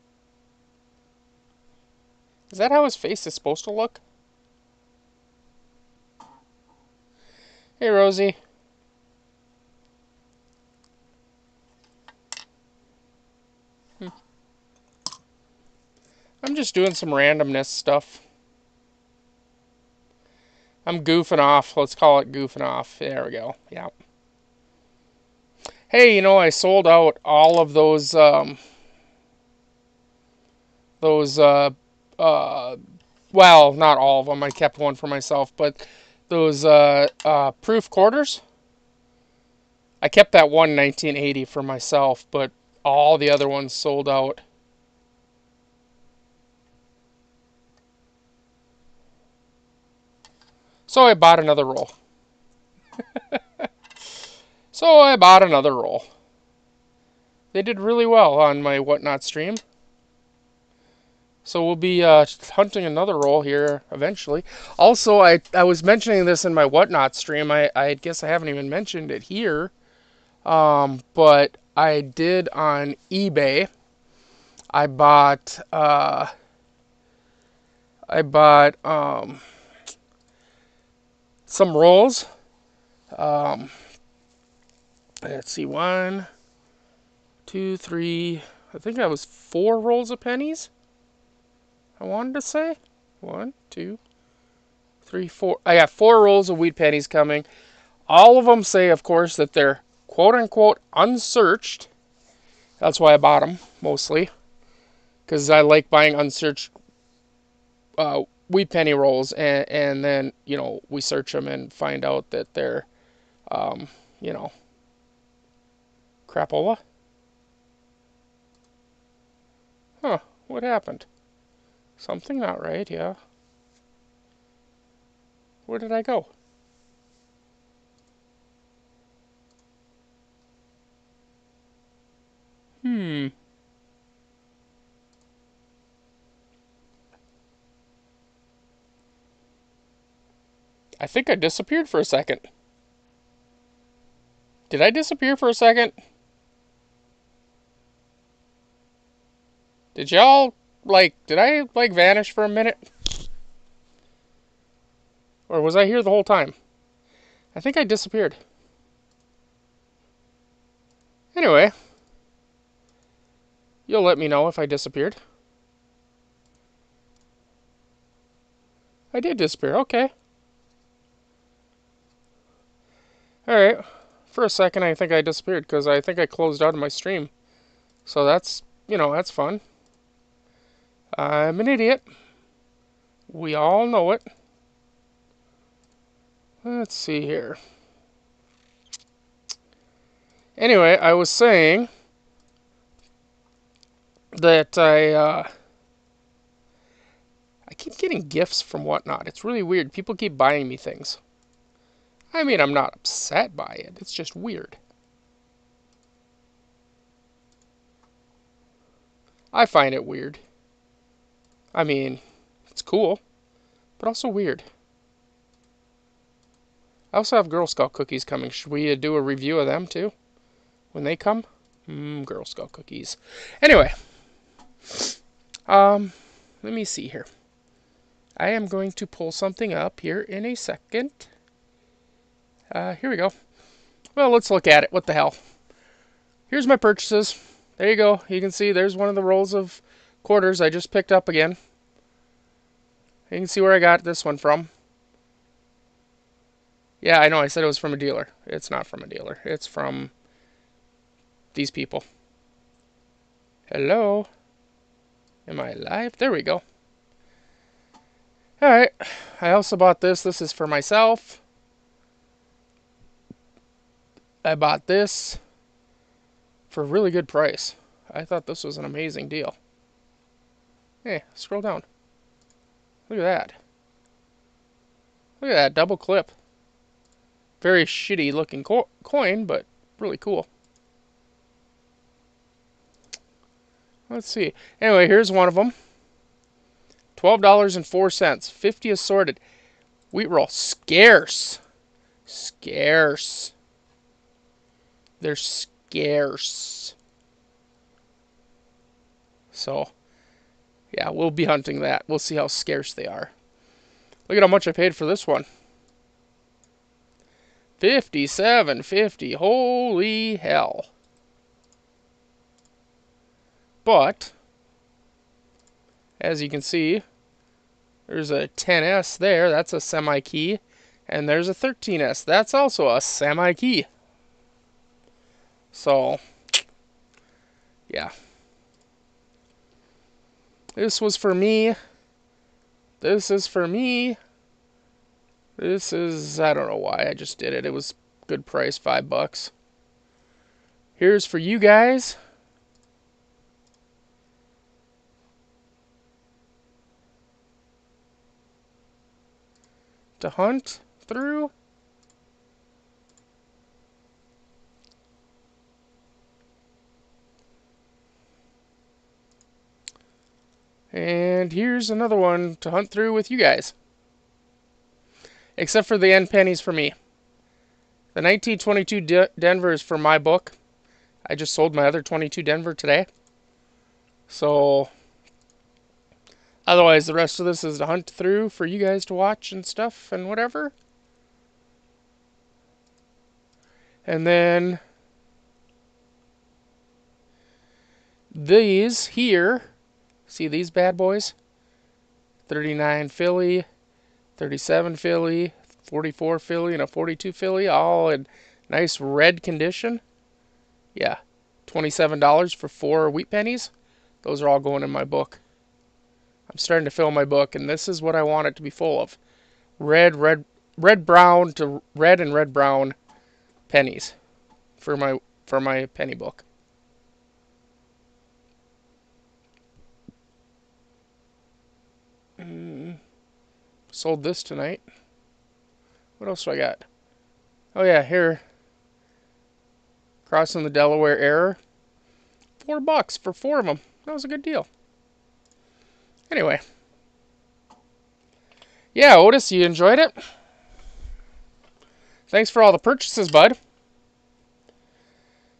Is that how his face is supposed to look? Hey, Rosie. I'm just doing some randomness stuff. I'm goofing off. Let's call it goofing off. There we go. Yeah. Hey, you know, I sold out all of those, well, not all of them. I kept one for myself, but those, proof quarters. I kept that one 1980 for myself, but all the other ones sold out. So I bought another roll. They did really well on my Whatnot stream. So we'll be hunting another roll here eventually. Also, I was mentioning this in my Whatnot stream. I guess I haven't even mentioned it here. But I did on eBay. I bought some rolls. Let's see, 1, 2, 3. I think that was 4 rolls of pennies. I wanted to say 1, 2, 3, 4. I got 4 rolls of wheat pennies coming. All of them say, of course, that they're quote unquote unsearched. That's why I bought them mostly, because I like buying unsearched wheat penny rolls, and then, you know, we search them and find out that they're, you know, crapola. Huh, what happened? Something not right, yeah. Where did I go? I think I disappeared for a second. Did I disappear for a second? Did y'all, did I, vanish for a minute? Or was I here the whole time? I think I disappeared. Anyway, you'll let me know if I disappeared. I did disappear, okay. Alright, for a second I think I disappeared because I think I closed out of my stream. So that's, you know, that's fun. I'm an idiot. We all know it. Let's see here. Anyway, I was saying that I keep getting gifts from Whatnot. It's really weird. People keep buying me things. I mean, I'm not upset by it. It's just weird. I find it weird. I mean, it's cool, but also weird. I also have Girl Scout cookies coming. Should we do a review of them too? When they come? Girl Scout cookies. Anyway, let me see here. I am going to pull something up here in a second. Here we go. Well, let's look at it. What the hell? Here's my purchases. There you go. You can see there's one of the rolls of quarters I just picked up again. You can see where I got this one from. Yeah, I know, I said it was from a dealer. It's not from a dealer. It's from these people. Hello? Am I live? There we go. Alright. I also bought this. This is for myself. I bought this for a really good price. I thought this was an amazing deal. Hey, scroll down. Look at that. Look at that double clip. Very shitty looking coin, but really cool. Let's see. Anyway, here's one of them. $12.04. 50 assorted. Wheat roll. Scarce. Scarce. They're scarce. So, yeah, we'll be hunting that. We'll see how scarce they are. Look at how much I paid for this one. $57.50. Holy hell. But, as you can see, there's a 10S there. That's a semi-key. And there's a 13S. That's also a semi-key. So, yeah. This was for me. This is for me. This is, I don't know why I just did it. It was good price, $5. Here's for you guys. To hunt through. And here's another one to hunt through with you guys. Except for the end pennies for me. The 1922 Denver is for my book. I just sold my other 22 Denver today. So, otherwise the rest of this is to hunt through for you guys to watch and stuff and whatever. And then these here, see these bad boys? 39 Philly, 37 Philly, 44 Philly, and a 42 Philly, all in nice red condition. Yeah, $27 for 4 wheat pennies. Those are all going in my book. I'm starting to fill my book, and this is what I want it to be full of. Red, brown to red and red brown pennies for my penny book. Sold this tonight. What else do I got? Oh yeah, here. Crossing the Delaware Error. $4 for 4 of them. That was a good deal. Anyway. Yeah, Otis, you enjoyed it? Thanks for all the purchases, bud.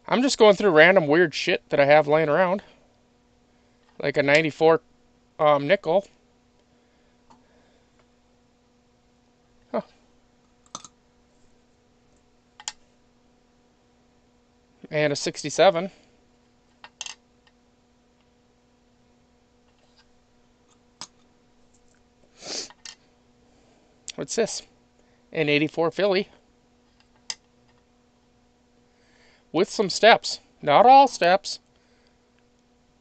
I'm just going through random weird shit that I have laying around. Like a 94 nickel. Huh. And a 67. What's this? An 84 Philly. With some steps. Not all steps.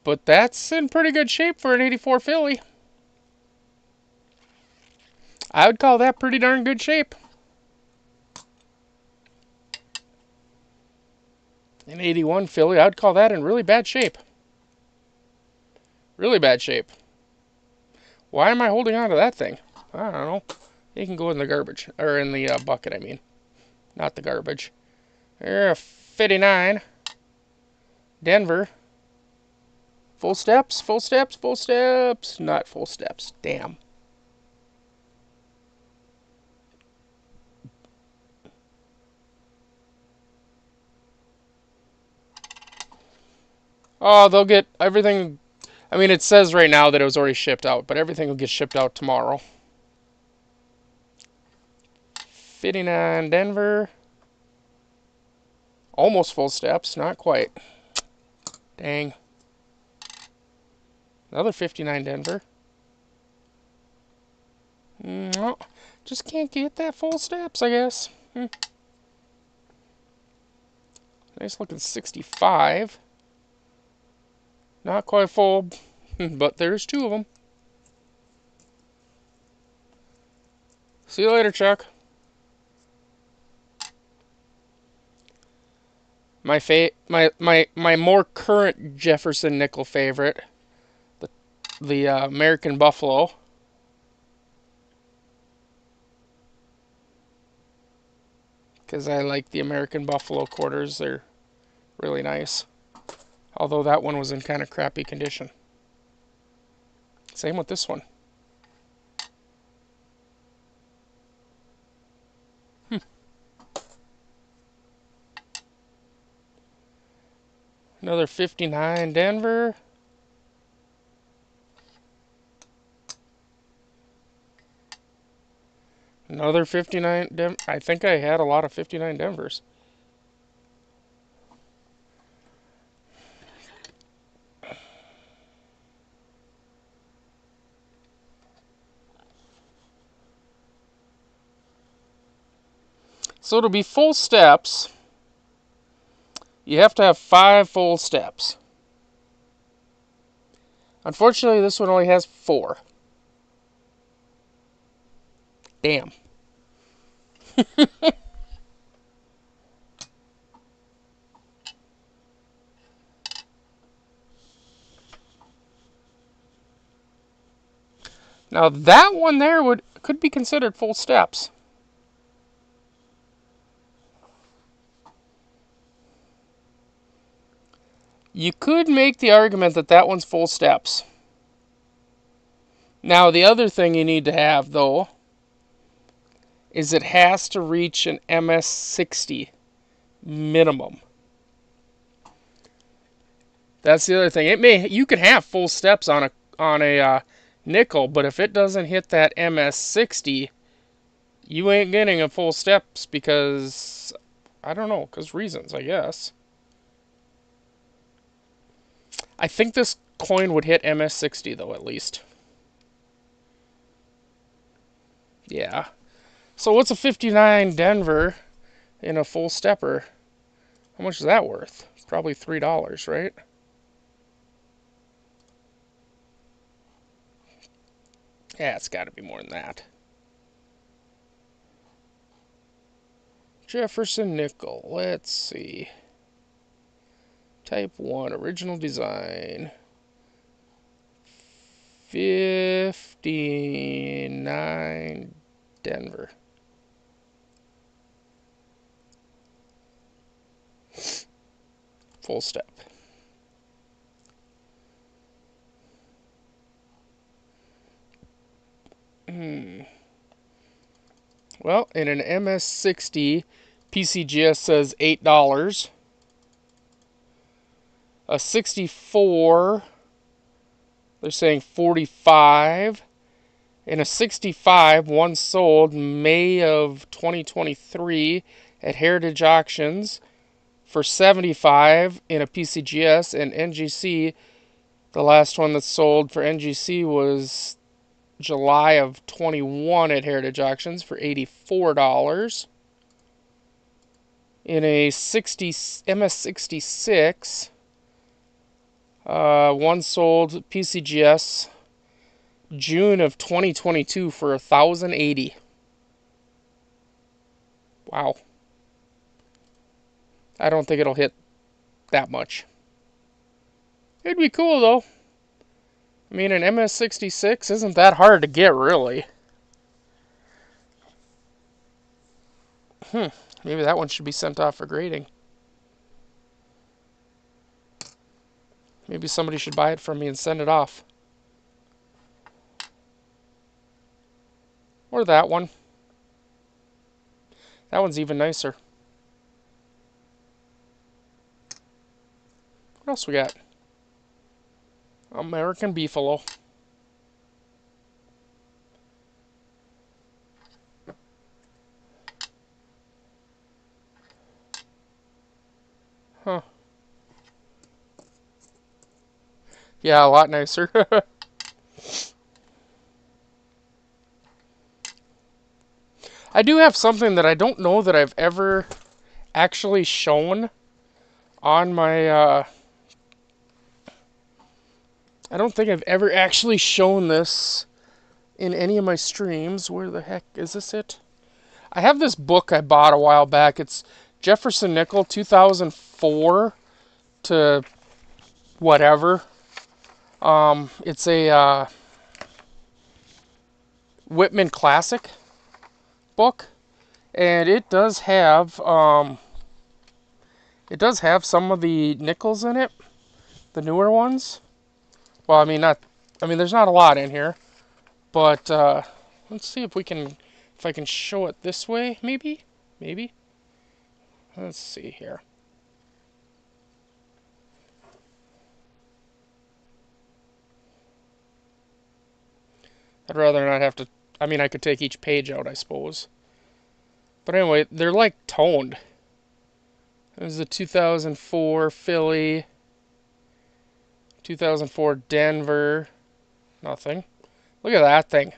But that's in pretty good shape for an 84 Philly. I would call that pretty darn good shape. An 81 Philly, I would call that in really bad shape. Really bad shape. Why am I holding on to that thing? I don't know. It can go in the garbage. Or in the bucket, I mean. Not the garbage. There, 59. Denver. Full steps, full steps, full steps. Not full steps. Damn. Oh, they'll get everything. I mean, it says right now that it was already shipped out, but everything will get shipped out tomorrow. 59 Denver. Almost full steps, not quite. Dang. Another 59 Denver. No, just can't get that full steps, I guess. Nice looking 65. Not quite full, but there's 2 of them. See you later, Chuck. My more current Jefferson nickel favorite, the American Buffalo. Because I like the American Buffalo quarters. They're really nice. Although that one was in kind of crappy condition. Same with this one. Another 59 Denver. Another 59 Denver. I think I had a lot of 59 Denvers. So to be full steps, you have to have 5 full steps. Unfortunately, this one only has 4. Damn. Now that one there could be considered full steps. You could make the argument that that one's full steps. Now the other thing you need to have though is it has to reach an MS60 minimum. That's the other thing. You can have full steps on a nickel, but if it doesn't hit that MS60, you ain't getting a full steps because I don't know, because reasons, I guess. I think this coin would hit MS60 though, at least. Yeah. So what's a 59 Denver in a full stepper? How much is that worth? Probably $3, right? Yeah, it's got to be more than that. Jefferson nickel. Let's see. Type 1, original design. 59 Denver. Full step. Well, in an MS60, PCGS says $8. A 64, they're saying $45. In a 65, one sold May of 2023 at Heritage Auctions for $75 in a PCGS, and NGC, the last one that sold for NGC was July of 21 at Heritage Auctions for $84. In a MS66, one sold PCGS June of 2022 for $1,080. Wow. I don't think it'll hit that much. It'd be cool though. I mean, an MS66 isn't that hard to get, really. Maybe that one should be sent off for grading. Maybe somebody should buy it from me and send it off. Or that one. That one's even nicer. What else we got? American Beefalo. Huh. Yeah, a lot nicer. I do have something that I don't know that I've ever actually shown on my, I don't think I've ever actually shown this in any of my streams. Where the heck is this it? I have this book I bought a while back. It's Jefferson Nickel 2004 to whatever. It's a Whitman Classic book, and it does have some of the nickels in it. the newer ones. Well, I mean, not. I mean, there's not a lot in here, but let's see if I can show it this way. Maybe. Let's see here. I'd rather not have to. I mean, I could take each page out, I suppose. But anyway, they're like toned. There's the 2004 Philly, 2004 Denver. Nothing. Look at that thing.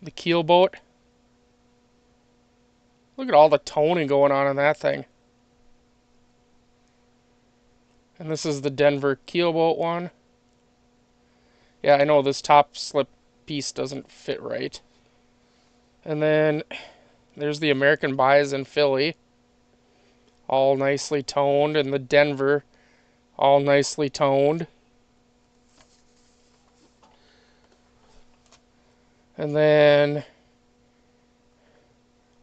The keelboat. Look at all the toning going on in that thing. And this is the Denver keelboat one. Yeah, I know this top slip piece doesn't fit right. And then there's the American Bison Philly. All nicely toned. And the Denver, all nicely toned. And then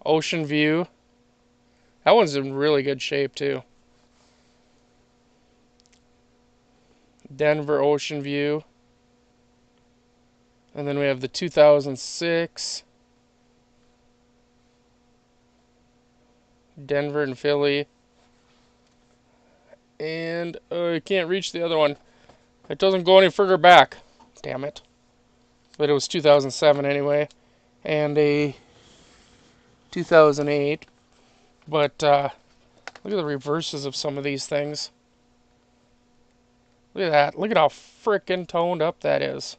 Ocean View. That one's in really good shape too. Denver Ocean View. And then we have the 2006 Denver and Philly. And I can't reach the other one. It doesn't go any further back. Damn it. But it was 2007 anyway. And a 2008. But look at the reverses of some of these things. Look at that. Look at how frickin' toned up that is.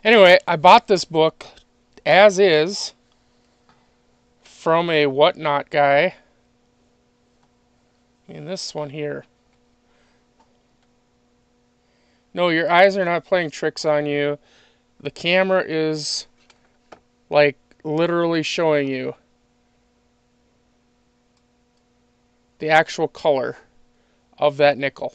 Anyway, I bought this book as is from a Whatnot guy. And this one here. No, your eyes are not playing tricks on you. The camera is like literally showing you the actual color of that nickel.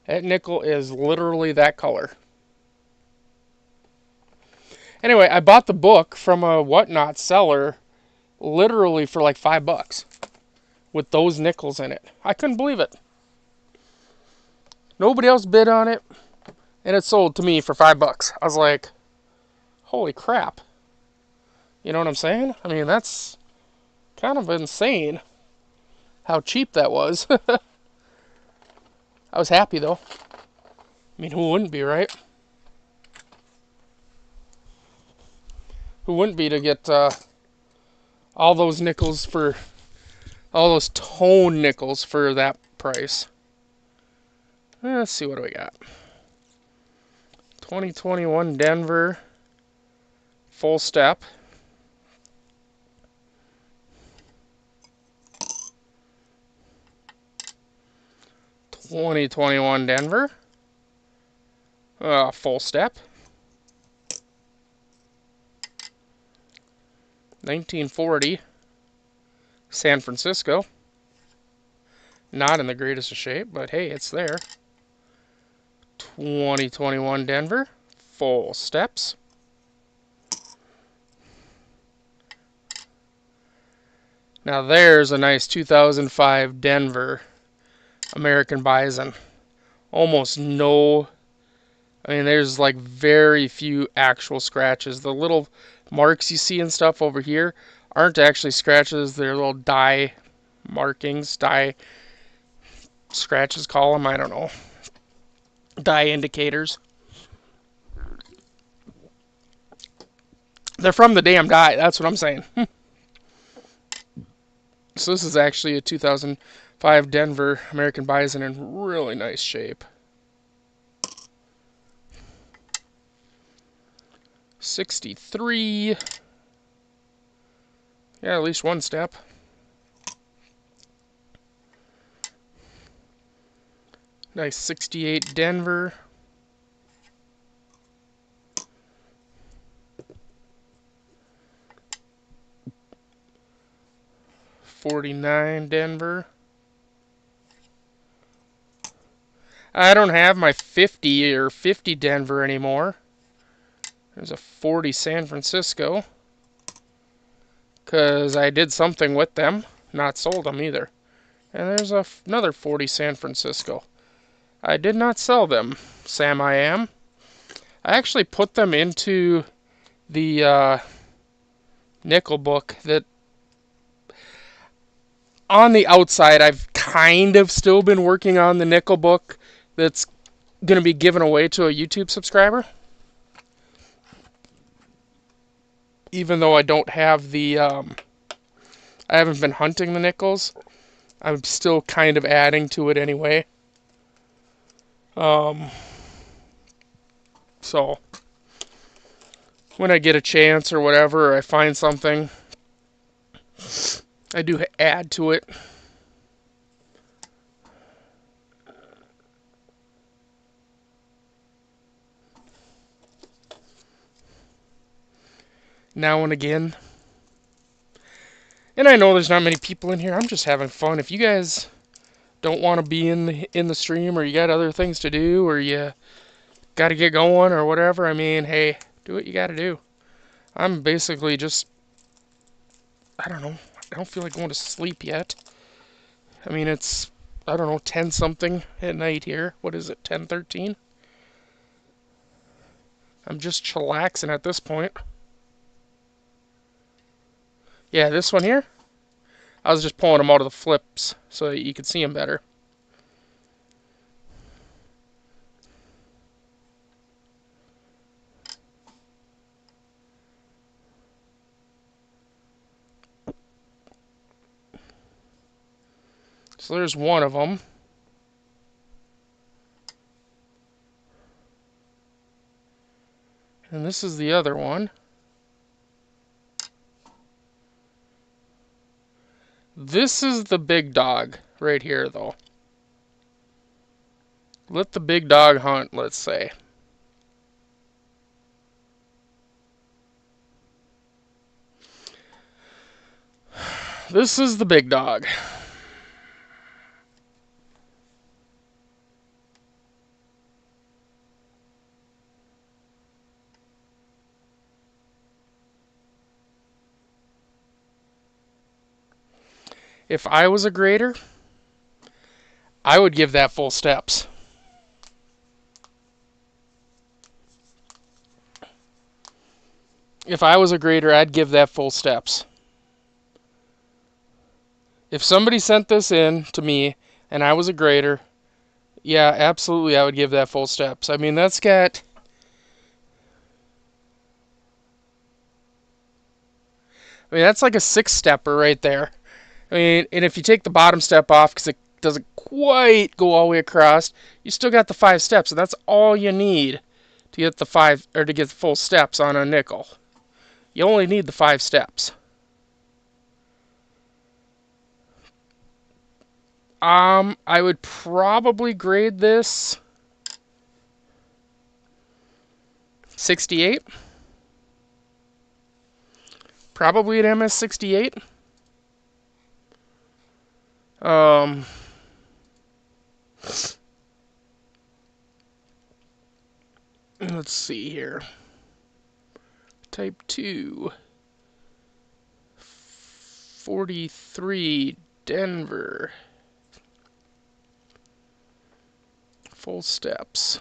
That nickel is literally that color. Anyway, I bought the book from a Whatnot seller literally for like $5 with those nickels in it. I couldn't believe it. Nobody else bid on it, and it sold to me for $5. I was like, holy crap. You know what I'm saying? I mean, that's kind of insane how cheap that was. I was happy though. I mean, who wouldn't be, right? Who wouldn't be to get all those nickels for, all those tone nickels for that price? Let's see, what do we got? 2021 Denver full step. (2021 Denver full step). 1940 San Francisco. Not in the greatest of shape, but hey, it's there. 2021 Denver full steps. Now there's a nice 2005 Denver American Bison. Almost no, I mean, there's like very few actual scratches. The little marks you see and stuff over here aren't actually scratches. They're little die markings, die scratches, call them, I don't know. Die indicators. They're from the damn die, that's what I'm saying. So this is actually a 2005 Denver American Bison in really nice shape. 63. Yeah, at least one step. Nice 68 Denver. 49 Denver. I don't have my 50 or 50 Denver anymore. There's a 40 San Francisco. Because I did something with them. Not sold them either. And there's another 40 San Francisco. I did not sell them, Sam I am. I actually put them into the nickel book that on the outside I've kind of still been working on the nickel book that's going to be given away to a YouTube subscriber. Even though I don't have the, I haven't been hunting the nickels, I'm still kind of adding to it anyway. So, when I get a chance or whatever, or I find something, I do add to it. Now and again. And I know there's not many people in here. I'm just having fun. If you guys don't want to be in the stream, or you got other things to do, or you got to get going or whatever, I mean, hey, do what you got to do. I'm basically just, I don't know, I don't feel like going to sleep yet. I mean, it's, I don't know, 10 something at night here. What is it, 10:13? I'm just chillaxing at this point. Yeah, this one here, I was just pulling them out of the flips so that you could see them better. So there's one of them. And this is the other one. This is the big dog right here, though. Let the big dog hunt, let's say. This is the big dog. If I was a grader, I would give that full steps. If I was a grader, I'd give that full steps. If somebody sent this in to me and I was a grader, yeah, absolutely, I would give that full steps. I mean, that's got... I mean, that's like a 6-stepper right there. I mean, and if you take the bottom step off because it doesn't quite go all the way across, you still got the 5 steps, and that's all you need to get the 5 or to get the full steps on a nickel. You only need the 5 steps. I would probably grade this 68. Probably an MS68. Let's see here. Type 2. 43 Denver. Full steps.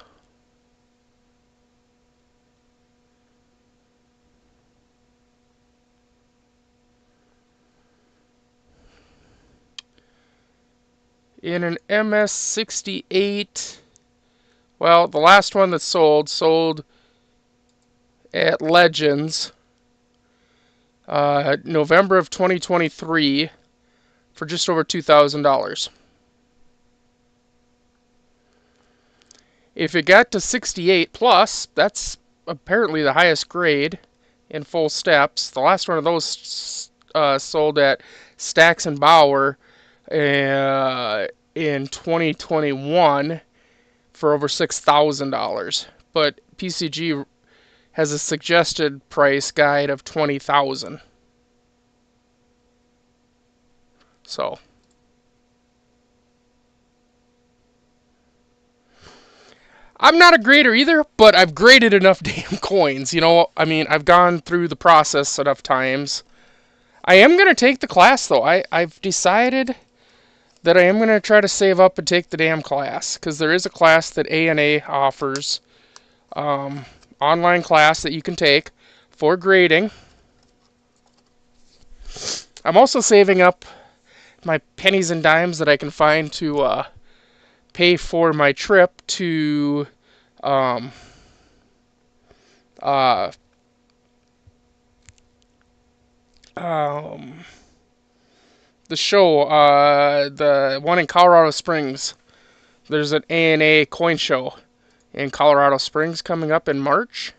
In an MS68, well, the last one that sold at Legends, November of 2023, for just over $2,000. If it got to 68 plus, that's apparently the highest grade in full steps. The last one of those sold at Stacks and Bauer in 2021 for over $6,000. But PCG has a suggested price guide of $20,000. So I'm not a grader either, but I've graded enough damn coins. You know, I mean, I've gone through the process enough times. I am gonna take the class though. I've decided that I am gonna try to save up and take the damn class because there is a class that ANA offers, um, online class that you can take for grading. I'm also saving up my pennies and dimes that I can find to pay for my trip to um, uh, um, the show, the one in Colorado Springs. There's an ANA coin show in Colorado Springs coming up in March.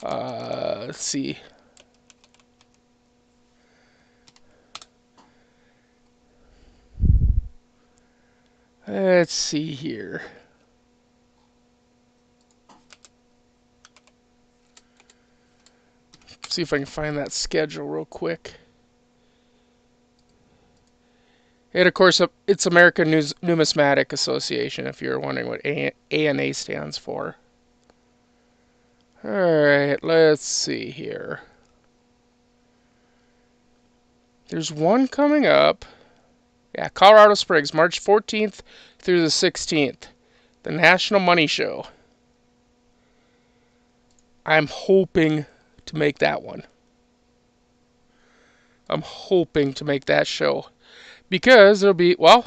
Let's see. Let's see here. See if I can find that schedule real quick. And of course, it's American Numismatic Association, if you're wondering what ANA stands for. Alright, let's see here. There's one coming up. Yeah, Colorado Springs, March 14th through the 16th. The National Money Show. I'm hoping to make that one. I'm hoping to make that show. Because there'll be, well,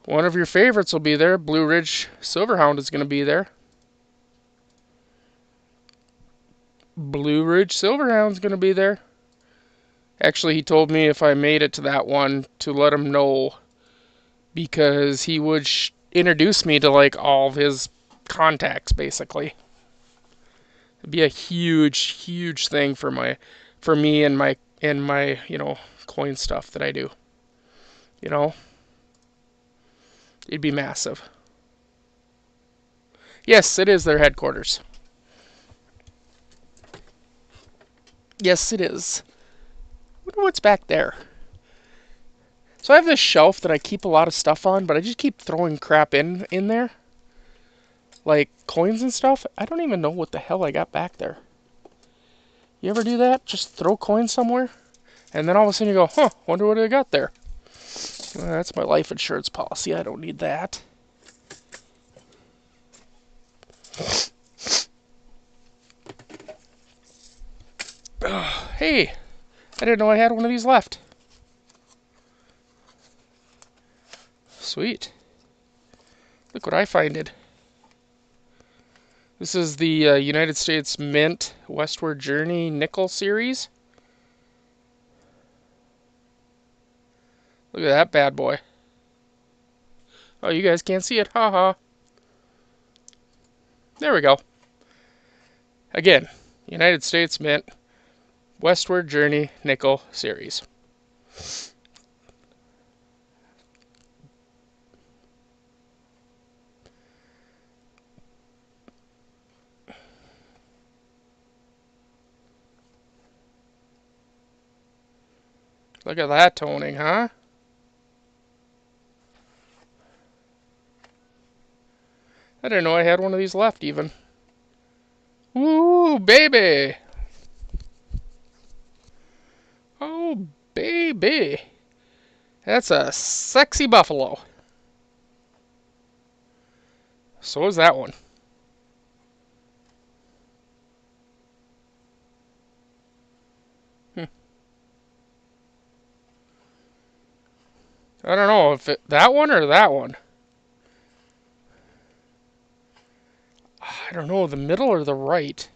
one of your favorites will be there. Blue Ridge Silverhound is going to be there. Blue Ridge Silverhound's going to be there. Actually, he told me if I made it to that one to let him know, because he would introduce me to like all of his contacts, basically. It'd be a huge thing for me and my coin stuff that I do. You know, it'd be massive. Yes, it is their headquarters. Yes, it is. I wonder what's back there. So I have this shelf that I keep a lot of stuff on, but I just keep throwing crap in there. Like coins and stuff. I don't even know what the hell I got back there. You ever do that? Just throw coins somewhere? And then all of a sudden you go, huh, wonder what I got there. Well, that's my life insurance policy. I don't need that. Hey, I didn't know I had one of these left. Sweet. Look what I finded. This is the United States Mint Westward Journey Nickel Series. Look at that bad boy. Oh, you guys can't see it. Haha. There we go. Again, United States Mint Westward Journey Nickel Series. Look at that toning, huh? I didn't know I had one of these left, even. Ooh, baby! Oh, baby! That's a sexy buffalo. So is that one. I don't know if that one or that one. I don't know, the middle or the right.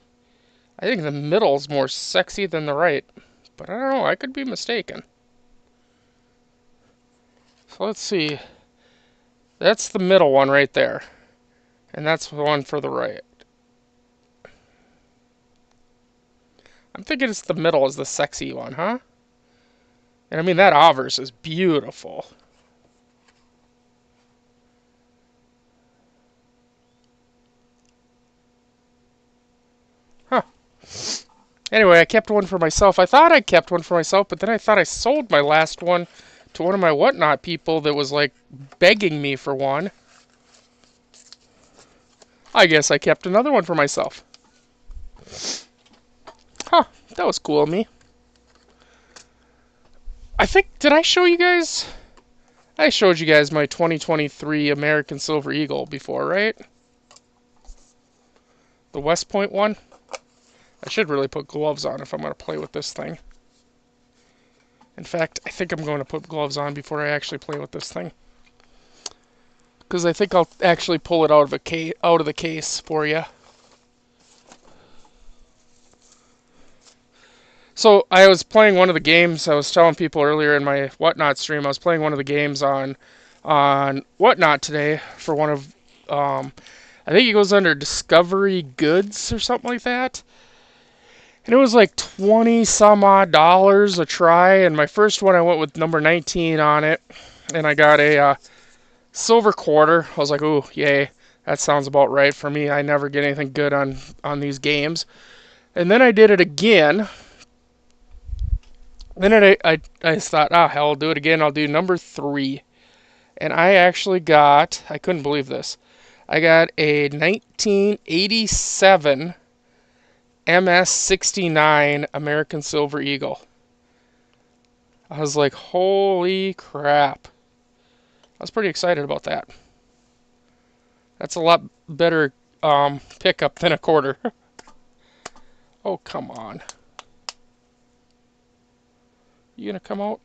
I think the middle's more sexy than the right. But I don't know, I could be mistaken. So let's see. That's the middle one right there. And that's the one for the right. I'm thinking it's the middle is the sexy one, huh? And I mean, that obverse is beautiful. Huh. Anyway, I kept one for myself. I thought I kept one for myself, but then I thought I sold my last one to one of my Whatnot people that was like begging me for one. I guess I kept another one for myself. Huh, that was cool of me. I think, did I show you guys? I showed you guys my 2023 American Silver Eagle before, right? The West Point one. I should really put gloves on if I'm going to play with this thing. In fact, I think I'm going to put gloves on before I actually play with this thing. Because I think I'll actually pull it out of the case for you. So I was playing one of the games. I was telling people earlier in my Whatnot stream. I was playing one of the games on Whatnot today for one of. I think it goes under Discovery Goods or something like that. And it was like 20 some odd dollars a try. And my first one I went with number 19 on it, and I got a silver quarter. I was like, ooh, yay, that sounds about right for me. I never get anything good on these games. And then I did it again. Then I thought, hell, I'll do it again. I'll do number 3. And I actually got, I couldn't believe this, I got a 1987 MS-69 American Silver Eagle. I was like, holy crap. I was pretty excited about that. That's a lot better pickup than a quarter. Oh, come on. You gonna come out?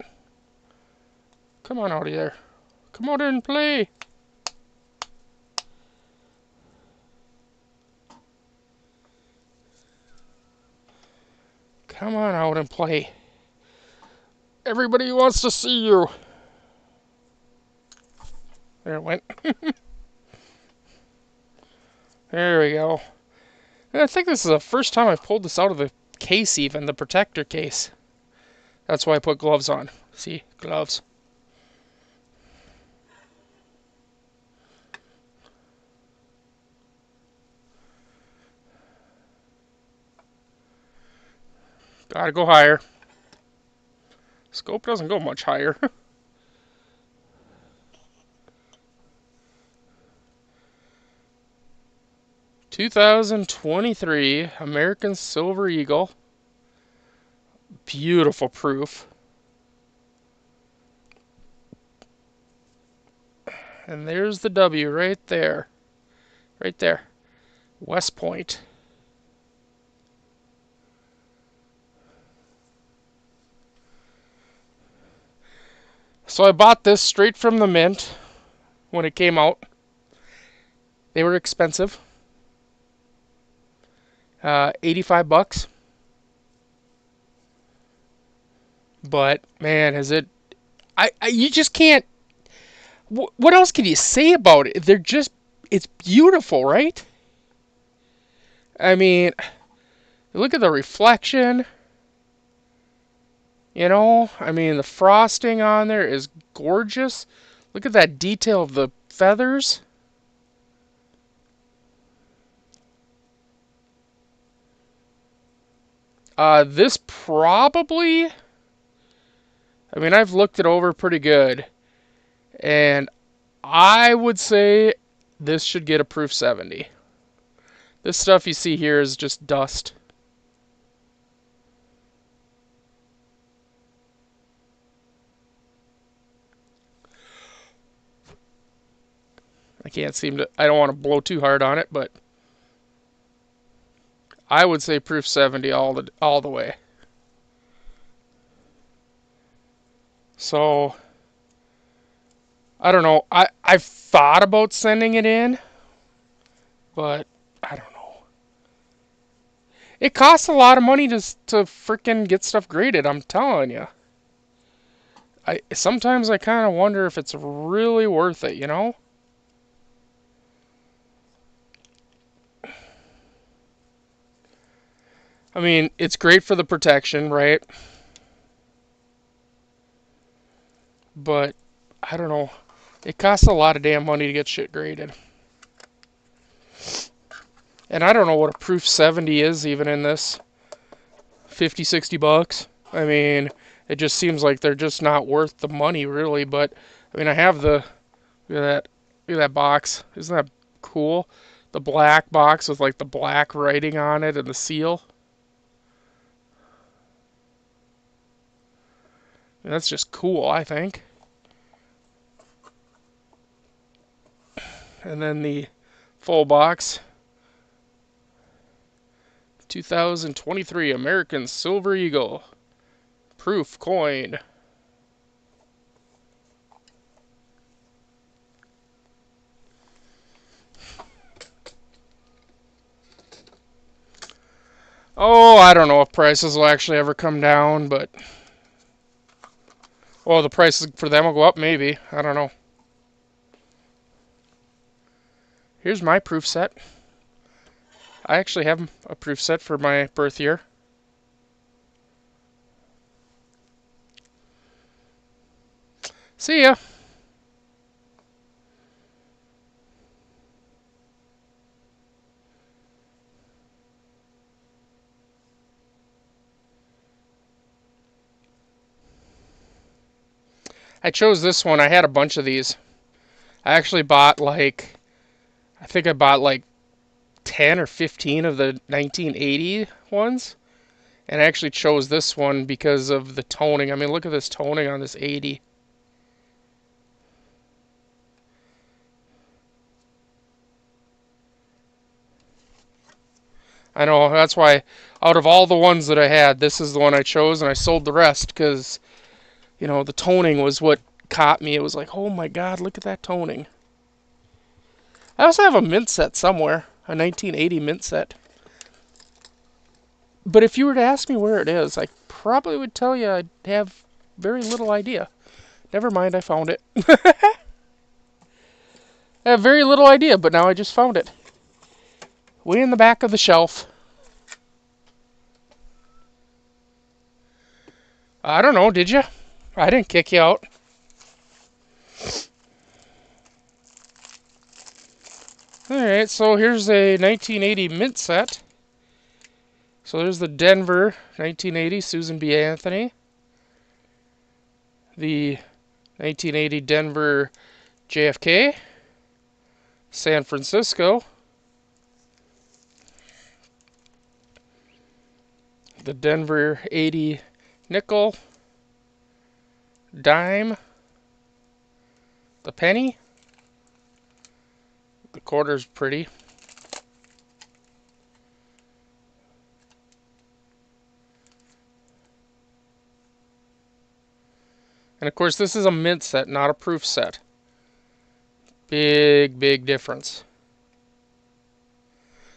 Come on out of there. Come out and play. Come on out and play. Everybody wants to see you. There it went. There we go. And I think this is the first time I've pulled this out of the case even, the protector case. That's why I put gloves on. See? Gloves. Gotta go higher. Scope doesn't go much higher. 2023 American Silver Eagle. Beautiful proof. And there's the W right there. Right there. West Point. So I bought this straight from the mint when it came out. They were expensive. 85 bucks. But man, is it you just can't, what else can you say about it? It's beautiful, right? I mean, look at the reflection. You know, I mean, the frosting on there is gorgeous. Look at that detail of the feathers. This probably, I mean, I've looked it over pretty good, and I would say this should get a proof 70. This stuff you see here is just dust. I can't seem to, I don't want to blow too hard on it, but I would say proof 70 all the way. So, I don't know. I've thought about sending it in, but I don't know. It costs a lot of money to freaking get stuff graded, I'm telling you. Sometimes I kind of wonder if it's really worth it, you know? I mean, it's great for the protection, right? But, I don't know. It costs a lot of damn money to get shit graded. And I don't know what a proof 70 is even in this. 50, 60 bucks. I mean, it just seems like they're just not worth the money, really. But I mean, I have the look at that box. Isn't that cool? The black box with like the black writing on it and the seal. And that's just cool, I think. And then the full box. 2023 American Silver Eagle. Proof coin. Oh, I don't know if prices will actually ever come down, but... Well, the prices for them will go up, maybe. I don't know. Here's my proof set. I actually have a proof set for my birth year. See ya! I chose this one. I had a bunch of these. I actually bought like... I think I bought like 10 or 15 of the 1980 ones. And I actually chose this one because of the toning. I mean, look at this toning on this 80. I know, that's why out of all the ones that I had, this is the one I chose, and I sold the rest because, you know, the toning was what caught me. It was like, oh my god, look at that toning. I also have a mint set somewhere, a 1980 mint set. But if you were to ask me where it is, I probably would tell you I'd have very little idea. Never mind, I found it. I have very little idea, but now I just found it. Way in the back of the shelf. I don't know, did you? I didn't kick you out. Alright, so here's a 1980 mint set. So there's the Denver 1980 Susan B. Anthony. The 1980 Denver JFK. San Francisco. The Denver 80 nickel. Dime. The penny. The quarter's pretty. And of course, this is a mint set, not a proof set. Big, big difference.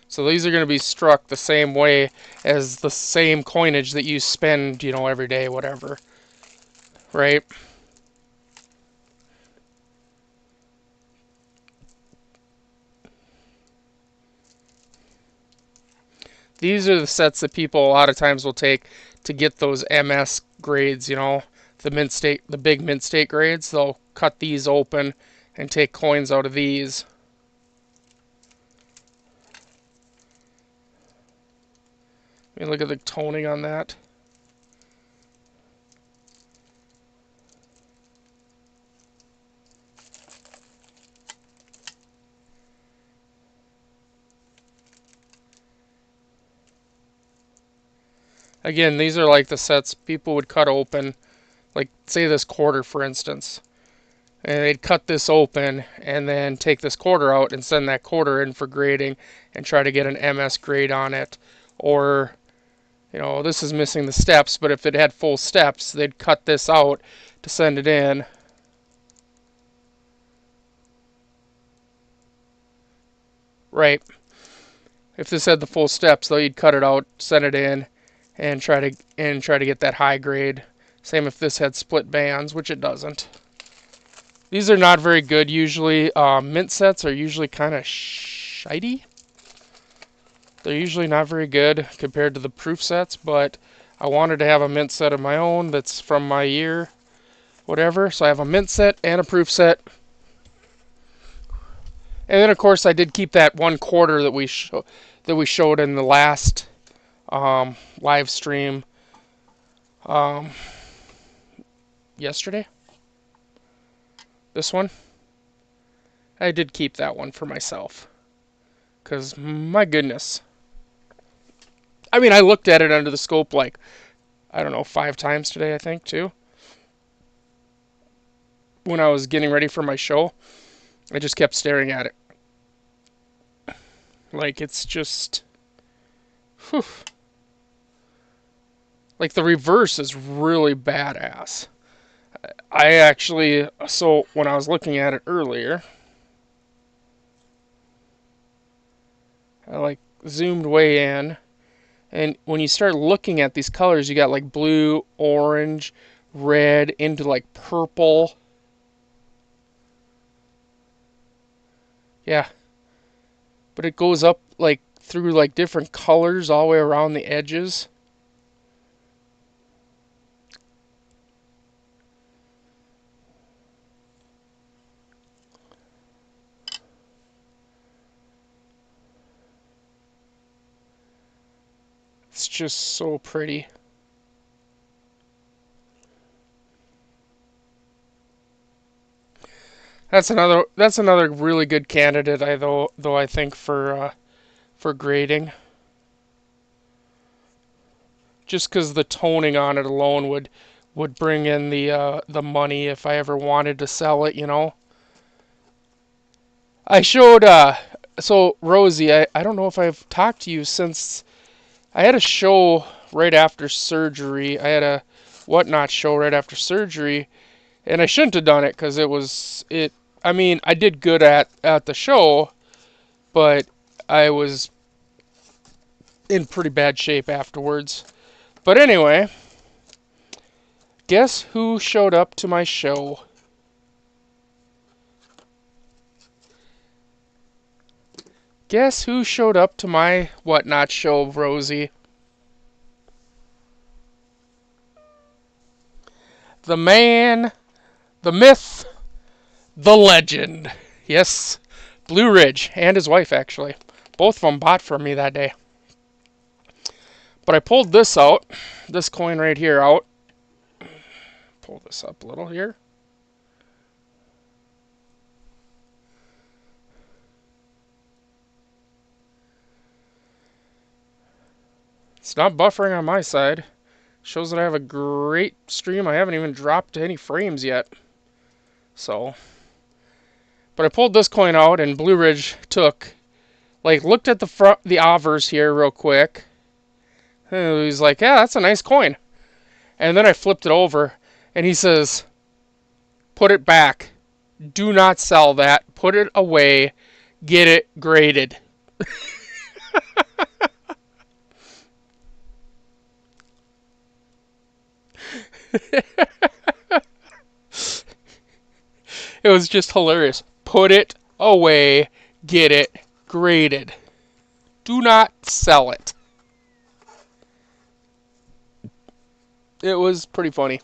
So these are going to be struck the same way as the same coinage that you spend, you know, every day, whatever. Right? These are the sets that people a lot of times will take to get those MS grades, you know, the big mint state grades. They'll cut these open and take coins out of these. I mean, look at the toning on that. Again, these are like the sets people would cut open, like say this quarter, for instance. And they'd cut this open and then take this quarter out and send that quarter in for grading and try to get an MS grade on it. Or, you know, this is missing the steps, but if it had full steps, they'd cut this out to send it in. Right. If this had the full steps, though, you'd cut it out, send it in, and try to get that high grade. Same if this had split bands, which it doesn't. These are not very good usually. Mint sets are usually kind of shitey. They're usually not very good compared to the proof sets, but I wanted to have a mint set of my own that's from my year, whatever. So I have a mint set and a proof set. And then of course I did keep that 1/4 that we showed in the last live stream. Um, yesterday, this one, I did keep that one for myself. Because, my goodness. I mean, I looked at it under the scope like, I don't know, 5 times today, I think, too. When I was getting ready for my show, I just kept staring at it. Like, it's just. Whew. Like, the reverse is really badass. I actually. So, when I was looking at it earlier, I like zoomed way in. And when you start looking at these colors, you got like blue, orange, red, into like purple. Yeah. But it goes up like through like different colors all the way around the edges. It's just so pretty. That's another really good candidate though I think for grading. Just cuz the toning on it alone would bring in the money if I ever wanted to sell it, you know. I showed so Rosie, I don't know if I've talked to you since I had a show right after surgery. I had a whatnot show right after surgery, and I shouldn't have done it because it. I mean, I did good at the show, but I was in pretty bad shape afterwards. But anyway, guess who showed up to my show? Guess who showed up to my whatnot show, Rosie? The man, the myth, the legend. Yes, Blue Ridge and his wife, actually. Both of them bought from me that day. But I pulled this out, this coin right here out. Pull this up a little here. It's not buffering on my side. Shows that I have a great stream. I haven't even dropped any frames yet. So, but I pulled this coin out, and Blue Ridge looked at the offers here real quick. And he's like, "Yeah, that's a nice coin." And then I flipped it over, and he says, "Put it back. Do not sell that. Put it away. Get it graded." It was just hilarious. Put it away. Get it graded. Do not sell it. It was pretty funny.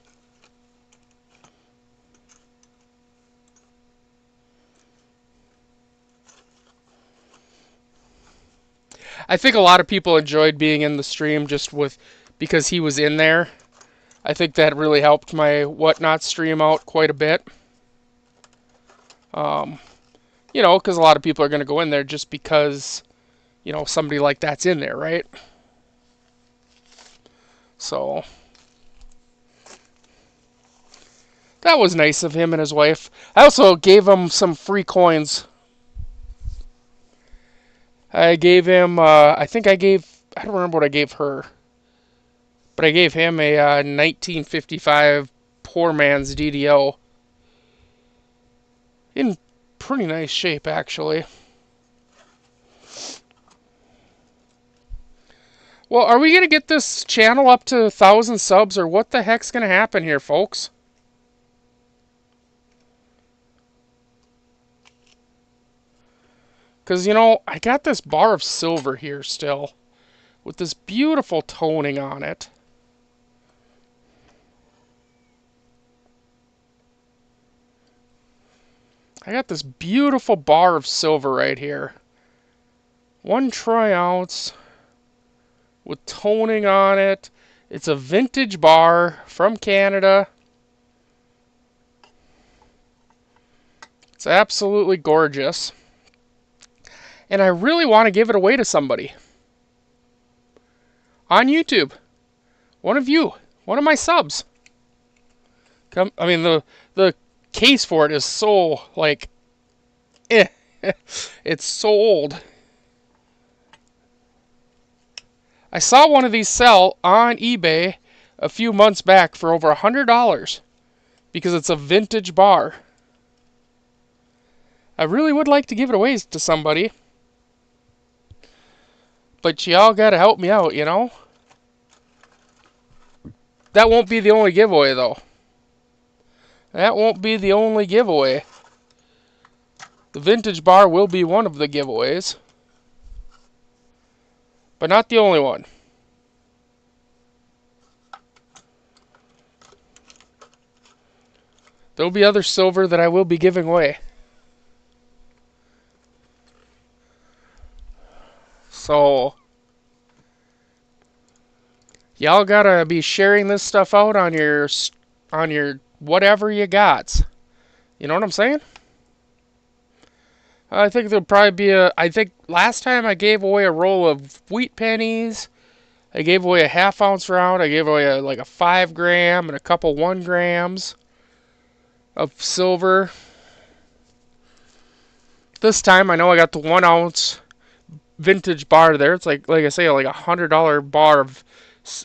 I think a lot of people enjoyed being in the stream because he was in there. I think that really helped my whatnot stream out quite a bit. Because a lot of people are going to go in there just because, somebody like that's in there, right? So that was nice of him and his wife. I also gave him some free coins. I gave him, I don't remember what I gave her, but I gave him a 1955 poor man's DDO. In pretty nice shape, actually. Well, are we going to get this channel up to 1,000 subs, or what the heck's going to happen here, folks? Because, I got this bar of silver here still, with this beautiful toning on it. I got this beautiful bar of silver right here. 1 troy ounce with toning on it It's a vintage bar from Canada. It's absolutely gorgeous. And I really want to give it away to somebody. On YouTube. One of you. One of my subs. I mean, the case for it is so, like, it's so old. I saw one of these sell on eBay a few months back for over $100 because it's a vintage bar. I really would like to give it away to somebody, but y'all gotta help me out, you know? That won't be the only giveaway, though. That won't be the only giveaway. The vintage bar will be one of the giveaways, but not the only one. There'll be other silver that I will be giving away. So, y'all gotta be sharing this stuff out on your whatever you got. You know what I'm saying? I think there'll probably be I think last time I gave away a roll of wheat pennies. I gave away a ½ ounce round. I gave away like a 5 gram and a couple 1 grams of silver. This time I know I got the 1 ounce vintage bar there. It's like I say, like $100 bar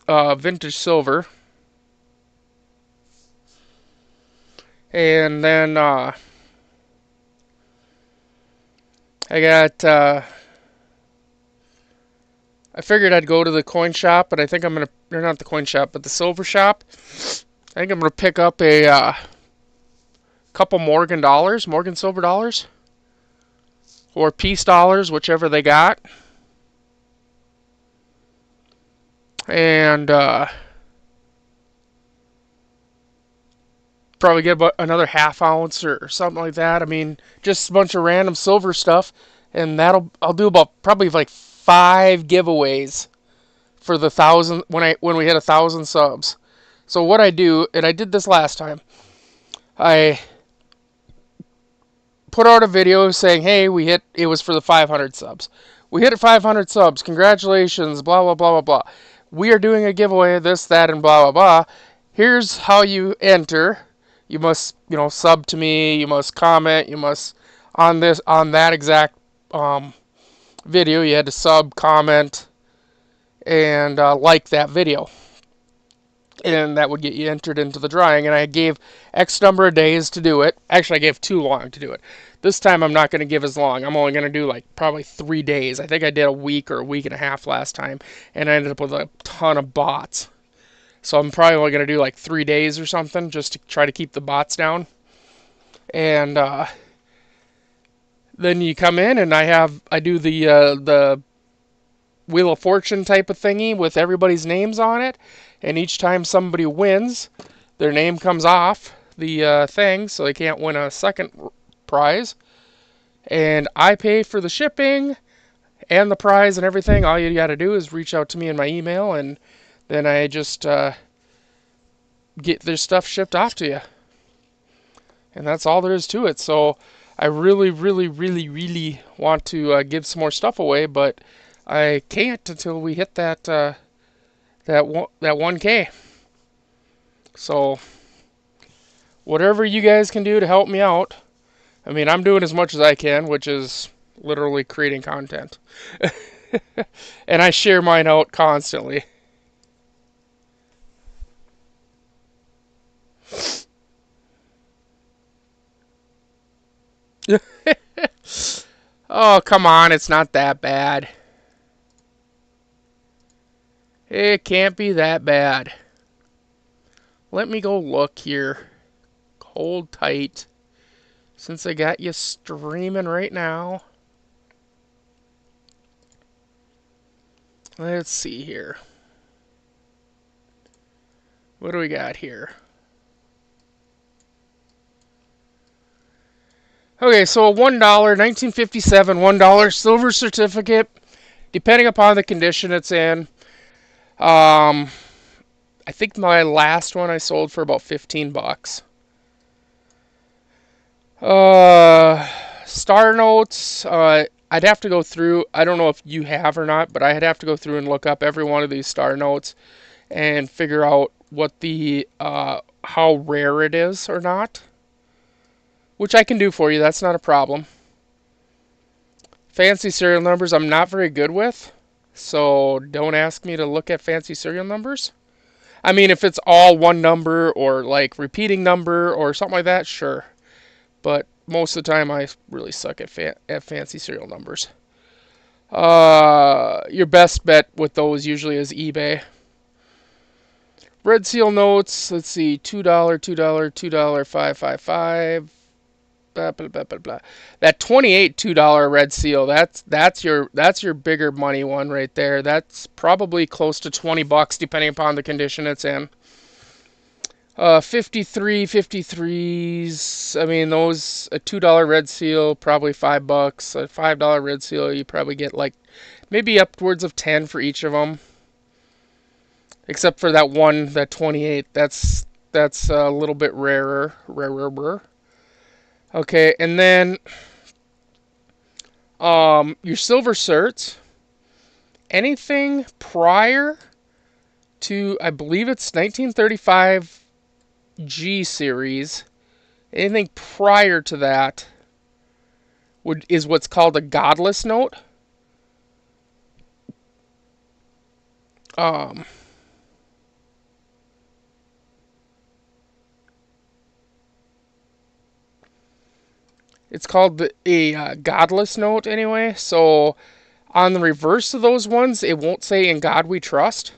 of vintage silver. And then I got I figured I'd go to the coin shop, but I think I'm gonna, or not the coin shop, but the silver shop. I think I'm gonna pick up a couple Morgan silver dollars, or peace dollars, whichever they got, and probably get about another ½ ounce or something like that. I mean, just a bunch of random silver stuff, and I'll do about probably like 5 giveaways for the 1,000 when we hit 1,000 subs. So what I do, and I did this last time, I put out a video saying, hey, it was for the 500 subs. We hit 500 subs. Congratulations, blah, blah, blah, blah, blah. We are doing a giveaway, this, that, and blah, blah, blah. Here's how you enter. You must, sub to me. You must comment. You must, on that exact video, you had to sub, comment, and like that video. And that would get you entered into the drawing. And I gave X number of days to do it. Actually, I gave too long to do it. This time, I'm not going to give as long. I'm only going to do probably 3 days. I think I did a week or a week and a half last time. And I ended up with a ton of bots. So I'm probably only going to do 3 days or something, just to try to keep the bots down. And then you come in, and I do the Wheel of Fortune type of thingy with everybody's names on it. And each time somebody wins, their name comes off the thing, so they can't win a second prize. And I pay for the shipping and the prize and everything. All you got to do is reach out to me in my email, and then I just get their stuff shipped off to you. And that's all there is to it. So I really, really, really, really want to give some more stuff away, but I can't until we hit that 1K. So whatever you guys can do to help me out. I mean, I'm doing as much as I can, which is literally creating content. And I share mine out constantly. Oh, come on, it's not that bad. It can't be that bad. Let me go look here. Hold tight. Since I got you streaming right now. Let's see here. What do we got here? Okay, so a $1, 1957 $1 silver certificate, depending upon the condition it's in. I think my last one I sold for about 15 bucks. Star Notes, I'd have to go through, I don't know if you have or not, but I'd have to go through and look up every one of these Star Notes and figure out what the, how rare it is or not. Which I can do for you, that's not a problem. Fancy serial numbers I'm not very good with, so don't ask me to look at fancy serial numbers. I mean, if it's all one number or like repeating number or something like that, sure. But most of the time, I really suck at fancy serial numbers. Your best bet with those usually is eBay. Red Seal notes. Let's see, $2, $2, $2, 555. Blah, blah, blah, blah, blah. That 28 $2 Red Seal. That's your bigger money one right there. That's probably close to 20 bucks depending upon the condition it's in. 53s. I mean, those, a $2 Red Seal, probably 5 bucks. A $5 Red Seal, you probably get like maybe upwards of 10 for each of them. Except for that one, that 28. That's a little bit rarer. Okay, and then your silver certs. Anything prior to, I believe it's 1935 G series, anything prior to that is what's called a godless note. It's called a godless note anyway. So on the reverse of those ones, it won't say "In God We Trust."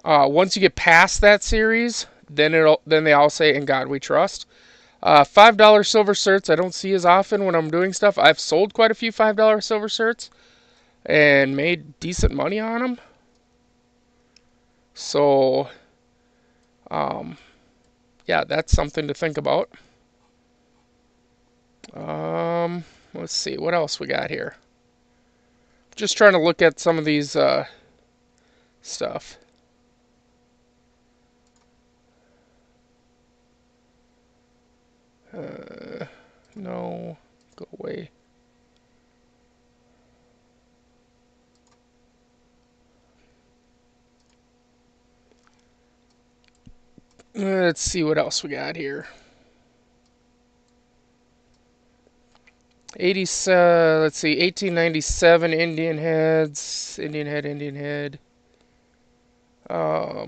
Once you get past that series, then they all say "In God We Trust." $5 silver certs I don't see as often when I'm doing stuff. I've sold quite a few $5 silver certs and made decent money on them. So, yeah, that's something to think about. Let's see, what else we got here? Just trying to look at some of these stuff. No, go away. Let's see what else we got here. 80s, let's see, 1897 Indian heads, Indian head. I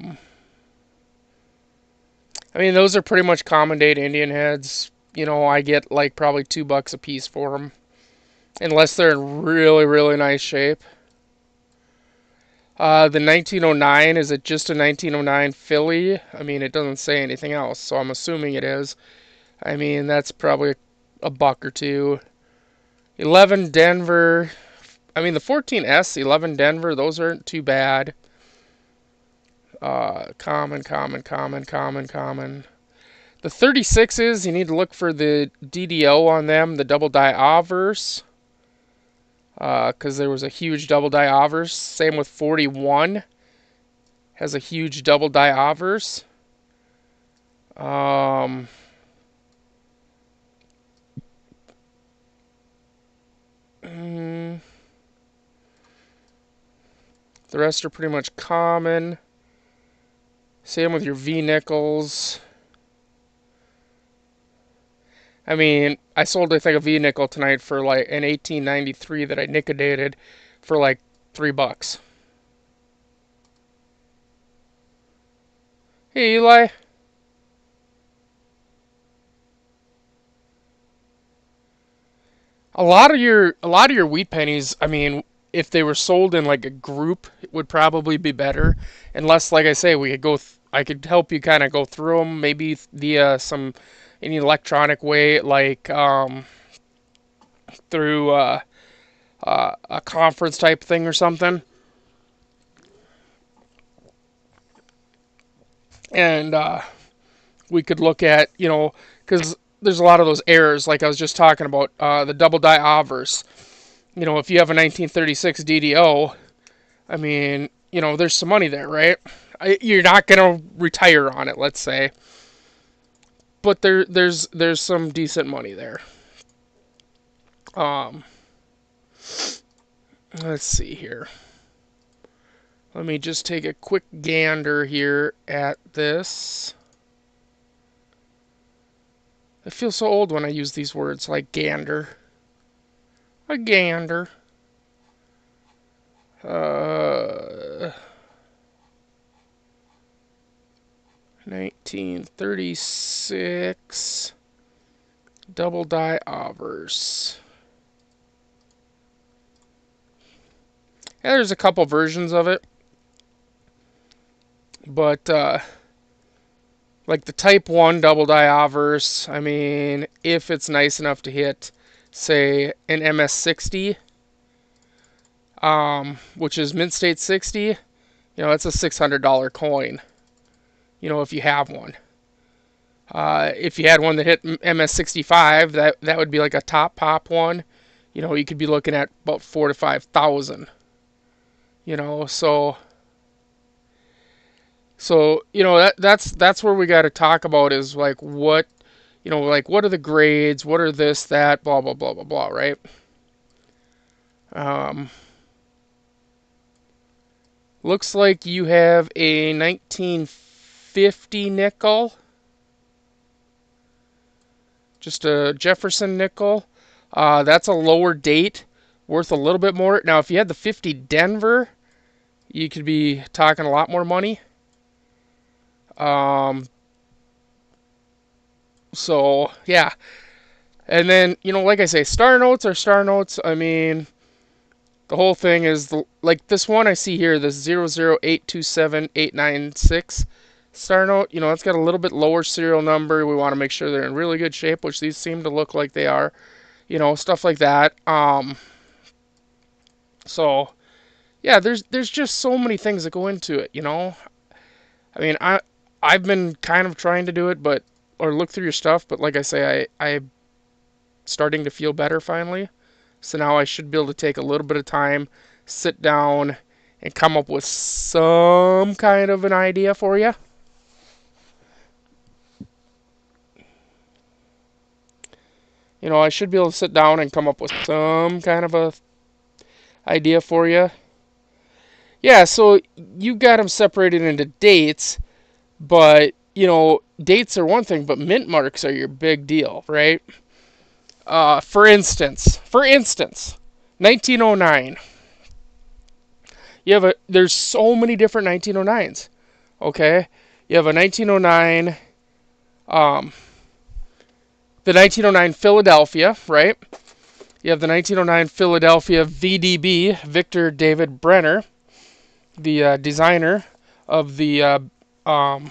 mean, those are pretty much common date Indian heads. You know, I get like probably $2 a piece for them, unless they're in really, really nice shape. The 1909, is it just a 1909 Philly? I mean, it doesn't say anything else, so I'm assuming it is. I mean, that's probably a buck or two. 11 Denver. I mean, the 14S, 11 Denver, those aren't too bad. Common. The 36s, you need to look for the DDO on them, the double die obverse. Because there was a huge double die obverse. Same with 41. Has a huge double die obverse. The rest are pretty much common. Same with your V nickels. I mean, I sold, I think, a V nickel tonight for like an 1893 that I nickedated for like $3. Hey, Eli. A lot of your wheat pennies, I mean, if they were sold in like a group, it would probably be better. Unless, like I say, we could I could help you kind of go through them, maybe via any electronic way, like through a conference type thing or something. And we could look at, because there's a lot of those errors, like I was just talking about, the double die obverse. You know, if you have a 1936 DDO, I mean, you know, there's some money there, right? You're not gonna retire on it, let's say, but there's some decent money there. Um, let's see here. Let me just take a quick gander here at this. I feel so old when I use these words like gander. A gander. 1936 double die obverse. Yeah, there's a couple versions of it, but like the Type 1 double die obverse, I mean, if it's nice enough to hit, say, an MS60, which is Mint State 60, you know, it's a $600 coin, you know, if you have one. If you had one that hit MS65, that would be like a top pop one. You know, you could be looking at about 4,000 to 5,000. You know, so you know that's where we got to talk about is like what, you know, like what are the grades, what are this, that, blah blah blah blah blah, right? Looks like you have a 1950 nickel, just a Jefferson nickel. That's a lower date, worth a little bit more. Now, if you had the 50 Denver, you could be talking a lot more money. So yeah, and then, you know, like I say, star notes are star notes. I mean, the whole thing is like this one I see here, this 00827,896 star note. You know, it's got a little bit lower serial number. We want to make sure they're in really good shape, which these seem to look like they are. You know, stuff like that. So yeah, there's just so many things that go into it. You know, I mean, I've been kind of trying to do it, but or look through your stuff, but like I say, I'm starting to feel better finally. So now I should be able to take a little bit of time, sit down, and come up with some kind of an idea for you. You know, I should be able to sit down and come up with some kind of a idea for you. Yeah, so you got them separated into dates, but, you know, dates are one thing, but mint marks are your big deal, right? For instance, 1909. There's so many different 1909s. Okay, you have a 1909, the 1909 Philadelphia, right? You have the 1909 Philadelphia VDB, Victor David Brenner, the designer of the, oh,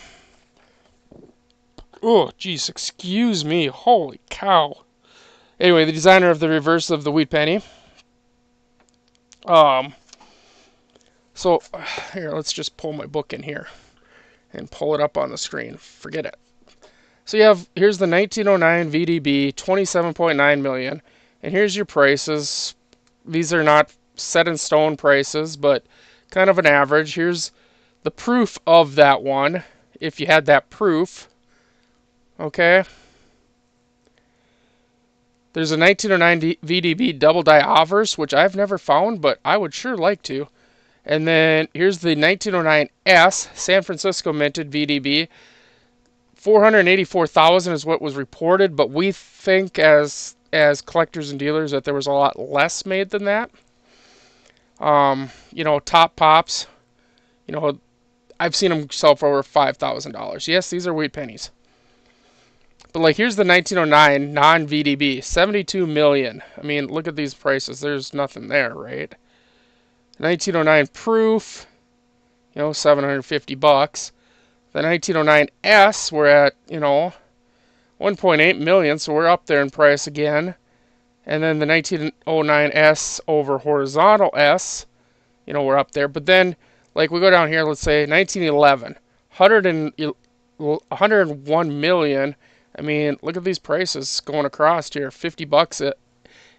geez, excuse me, holy cow. Anyway, the designer of the reverse of the wheat penny. So here, let's just pull my book in here and pull it up on the screen. Forget it. So here's the 1909 VDB, 27.9 million, and here's your prices. These are not set in stone prices, but kind of an average. Here's the proof of that one, if you had that proof. Okay. There's a 1909 VDB double die obverse, which I've never found, but I would sure like to. And then here's the 1909S San Francisco minted VDB. 484,000 is what was reported, but we think as collectors and dealers that there was a lot less made than that. You know, top pops, you know, I've seen them sell for over $5,000. Yes, these are wheat pennies. But like, here's the 1909 non-VDB, 72 million. I mean, look at these prices. There's nothing there, right? 1909 proof, you know, 750 bucks. The 1909S, we're at, you know, 1.8 million, so we're up there in price again. And then the 1909S over horizontal S, you know, we're up there. But then, like, we go down here, let's say 1911, 101 million. I mean, look at these prices going across here, 50 bucks in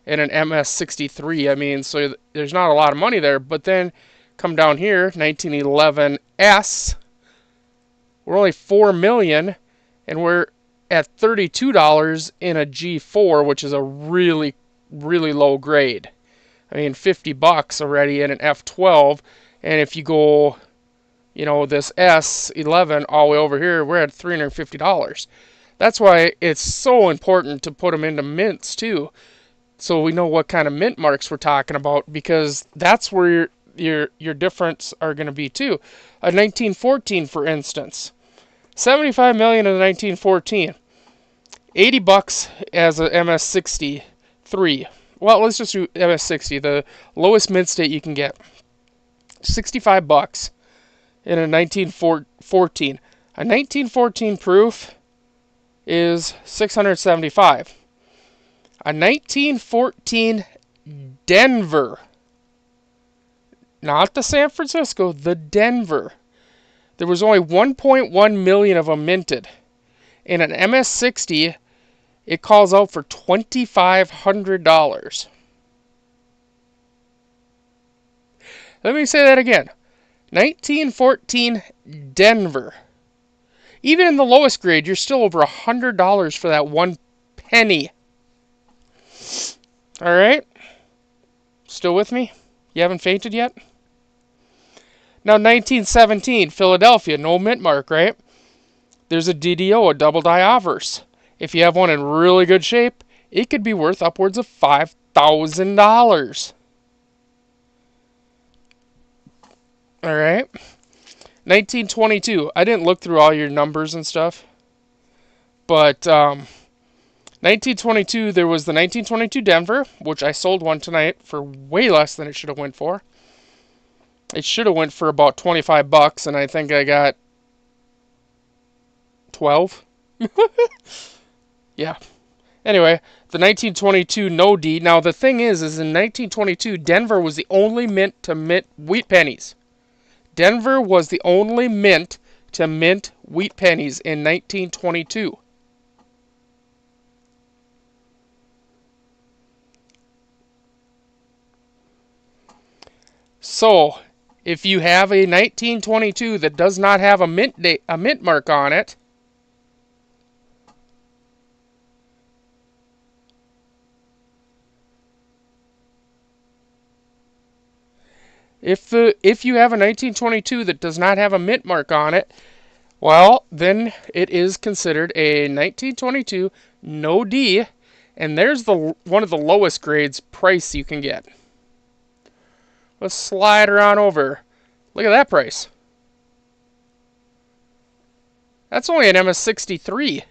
an MS63. I mean, so there's not a lot of money there. But then Come down here, 1911S. We're only $4 million, and we're at $32 in a G4, which is a really, really low grade. I mean, $50 already in an F12, and if you go, you know, this S11 all the way over here, we're at $350. That's why it's so important to put them into mints too, so we know what kind of mint marks we're talking about, because that's where your difference are going to be too. A 1914, for instance, 75 million in 1914, $80 as a MS63. Well, let's just do MS60, the lowest mint state you can get. $65 in a 1914. A 1914 proof is $675. A 1914 Denver, not the San Francisco, the Denver. There was only 1.1 million of them minted. In an MS60, it calls out for $2,500. Let me say that again. 1914 Denver. Even in the lowest grade, you're still over $100 for that one penny. All right? Still with me? You haven't fainted yet? Now, 1917 Philadelphia, no mint mark, right? There's a DDO, a double die obverse. If you have one in really good shape, it could be worth upwards of $5,000. All right. 1922. I didn't look through all your numbers and stuff, but 1922, there was the 1922 Denver, which I sold one tonight for way less than it should have went for. It should have went for about $25, and I think I got 12. Yeah. Anyway, the 1922 No D. Now, the thing is in 1922, Denver was the only mint to mint wheat pennies. Denver was the only mint to mint wheat pennies in 1922. So, if you have a 1922 that does not have a mint mark on it, if you have a 1922 that does not have a mint mark on it, well, then it is considered a 1922 No D, and there's one of the lowest grades price you can get. Let's slide her on over. Look at that price. That's only an MS63.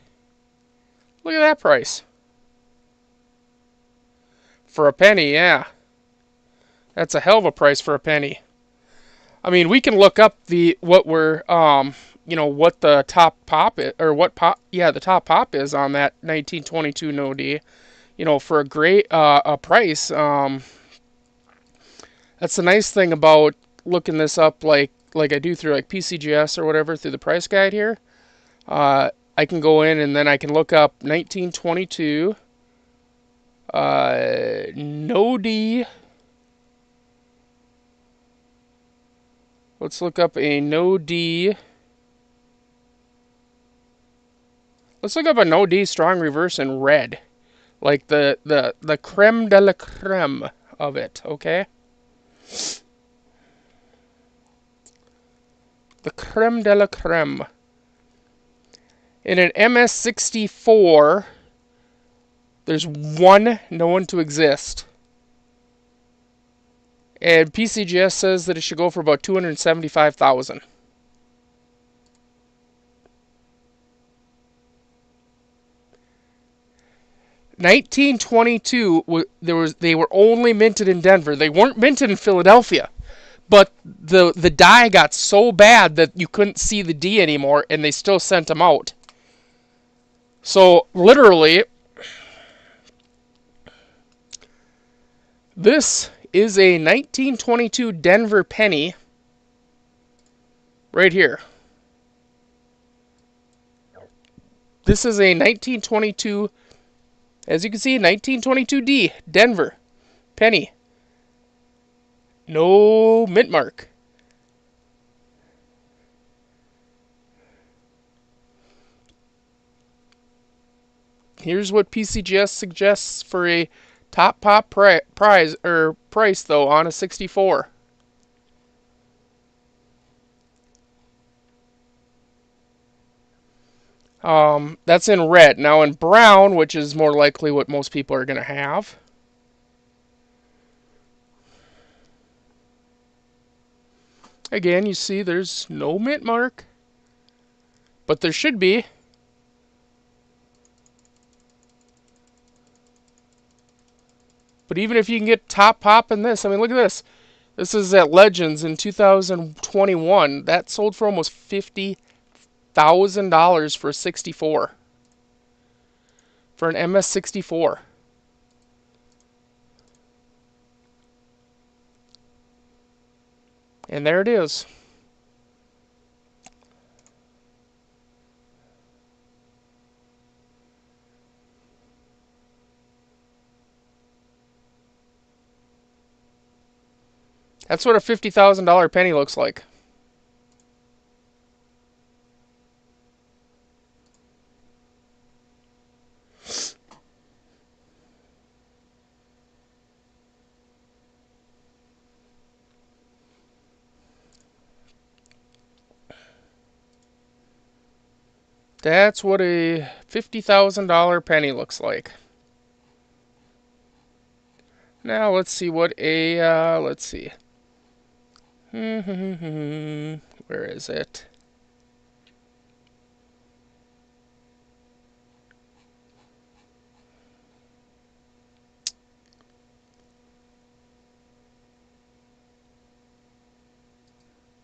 Look at that price. For a penny, yeah. That's a hell of a price for a penny. I mean, we can look up what the top pop is, or the top pop is on that 1922 No D. You know, for a great a price. That's the nice thing about looking this up, like I do through like PCGS or whatever, through the price guide here. I can go in and then I can look up 1922 No D. Let's look up a No D. Let's look up a No D strong reverse in red, like the creme de la creme of it. Okay. The creme de la creme. In an MS64, there's one known to exist. And PCGS says that it should go for about $275,000. $1922, they were only minted in Denver. They weren't minted in Philadelphia. But the die got so bad that you couldn't see the D anymore, and they still sent them out. So, literally, this is a 1922 Denver penny right here. This is a 1922, as you can see, 1922 D, Denver penny. No mint mark. here's what PCGS suggests for a top pop price though on a 64. That's in red. Now in brown, which is more likely what most people are going to have. Again, you see there's no mint mark, but there should be. But even if you can get top pop in this, I mean, look at this. This is at Legends in 2021. That sold for almost $50,000 for a 64. For an MS64. And there it is. That's what a $50,000 penny looks like. That's what a $50,000 penny looks like. Now let's see what a, let's see. Where is it?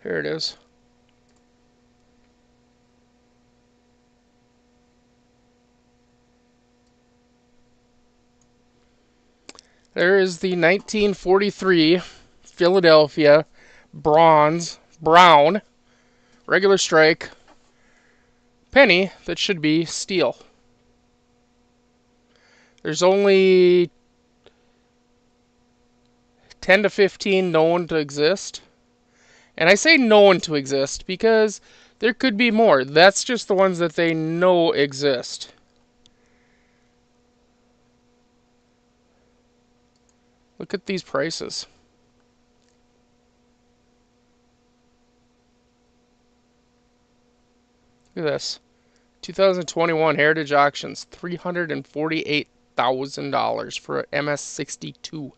Here it is. There is the 1943 Philadelphia brown regular strike penny that should be steel. There's only 10 to 15 known to exist. And I say known to exist because there could be more. That's just the ones that they know exist. Look at these prices. Look at this. 2021 Heritage Auctions, $348,000 for an MS62.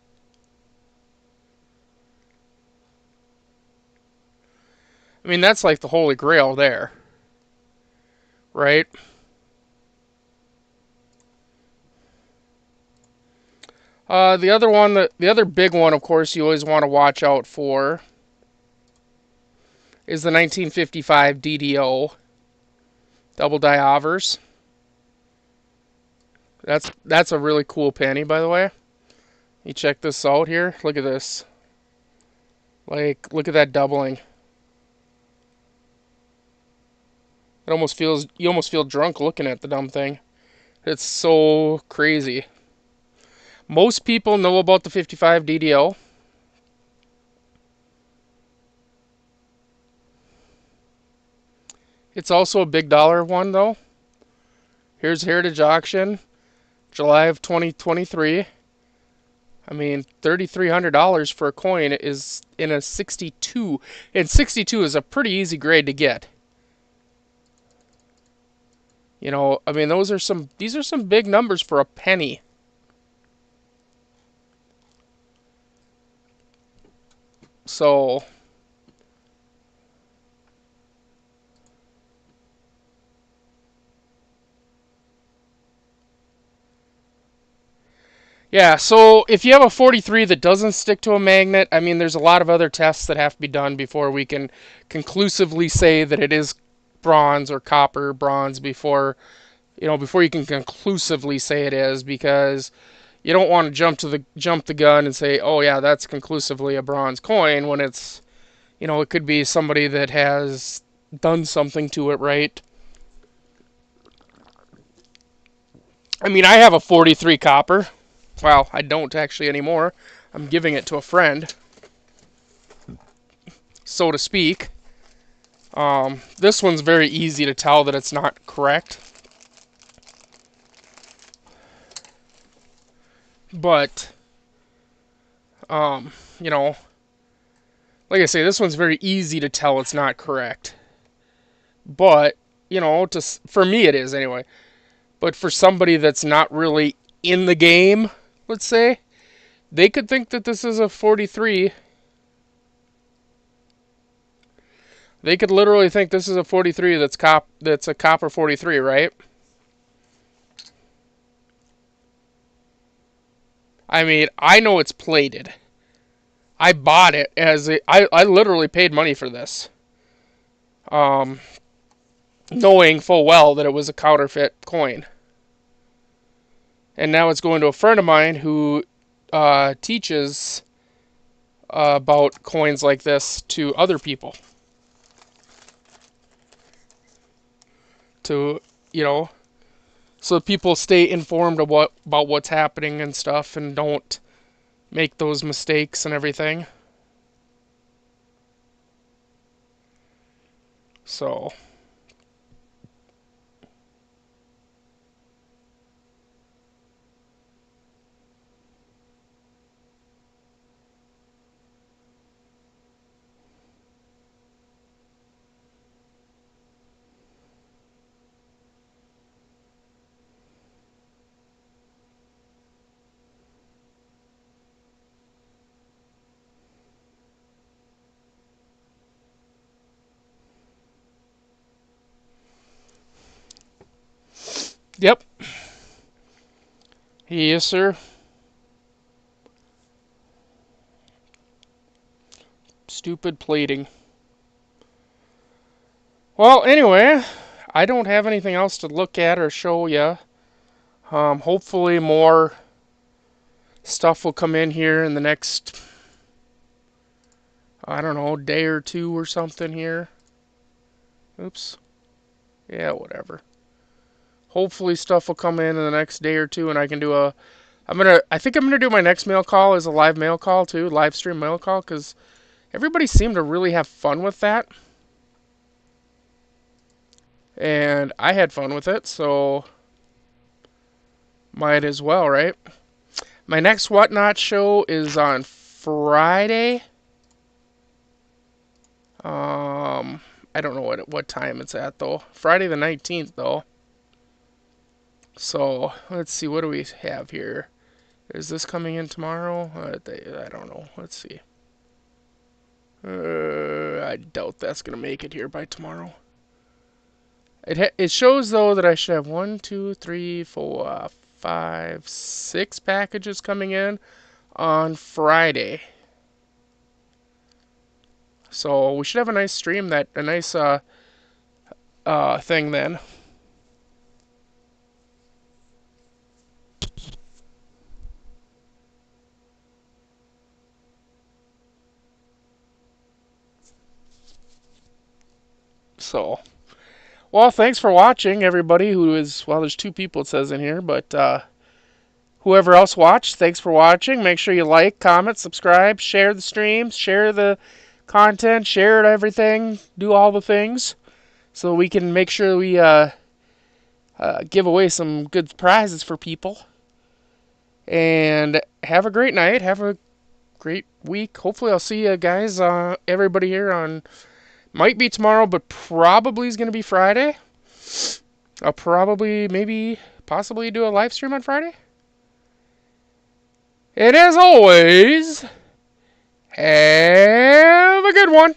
I mean, that's like the holy grail there. Right? The other one, the other big one, of course, you always want to watch out for is the 1955 DDO double die Avers. That's a really cool penny, by the way. You check this out here. Look at this. Like, look at that doubling. It almost feels, you almost feel drunk looking at the dumb thing. It's so crazy. Most people know about the 55 DDO. It's also a big dollar one, though. Here's Heritage Auction, July of 2023. I mean, $3,300 for a coin is in a 62. And 62 is a pretty easy grade to get. You know, I mean, these are some big numbers for a penny. So, yeah, so if you have a 43 that doesn't stick to a magnet, I mean, there's a lot of other tests that have to be done before we can conclusively say that it is bronze or copper bronze before you can conclusively say it is, because you don't want to jump the gun and say, oh yeah, that's conclusively a bronze coin, when it's, it could be somebody that has done something to it, right? I mean, I have a 43 copper. Well, I don't actually anymore. I'm giving it to a friend, so to speak. This one's very easy to tell that it's not correct. But, um, you know, like I say, this one's very easy to tell it's not correct. But, for me it is anyway. But for somebody that's not really in the game, let's say, they could think that this is a 43. They could literally think this is a 43 that's a copper 43, right? I mean, I know it's plated. I bought it I literally paid money for this. Um, Knowing full well that it was a counterfeit coin. And now it's going to a friend of mine who teaches about coins like this to other people. To, you know, so people stay informed of about what's happening and stuff and don't make those mistakes and everything. So, yep. Yes, sir. Stupid plating. Well, anyway, I don't have anything else to look at or show you. Hopefully more stuff will come in here in the next, I don't know, day or two or something here. Oops. Yeah, whatever. Hopefully stuff will come in the next day or two and I can do I think I'm gonna do my next mail call as a live mail call too, live stream mail call, because everybody seemed to really have fun with that. And I had fun with it, so might as well, right? My next Whatnot show is on Friday. I don't know what time it's at though. Friday the 19th though. So let's see, what do we have here? Is this coming in tomorrow? I don't know. Let's see. I doubt that's gonna make it here by tomorrow. It shows though that I should have 1, 2, 3, 4, 5, 6 packages coming in on Friday. So we should have a nice stream, a nice thing then. So, well, thanks for watching, everybody who is, well, there's 2 people it says in here, but whoever else watched, thanks for watching. Make sure you like, comment, subscribe, share the streams, share the content, share everything, do all the things, so we can make sure we give away some good prizes for people. And have a great night. Have a great week. Hopefully I'll see you guys, everybody here on, might be tomorrow, but probably is going to be Friday. I'll probably, maybe, possibly do a live stream on Friday. And as always, have a good one.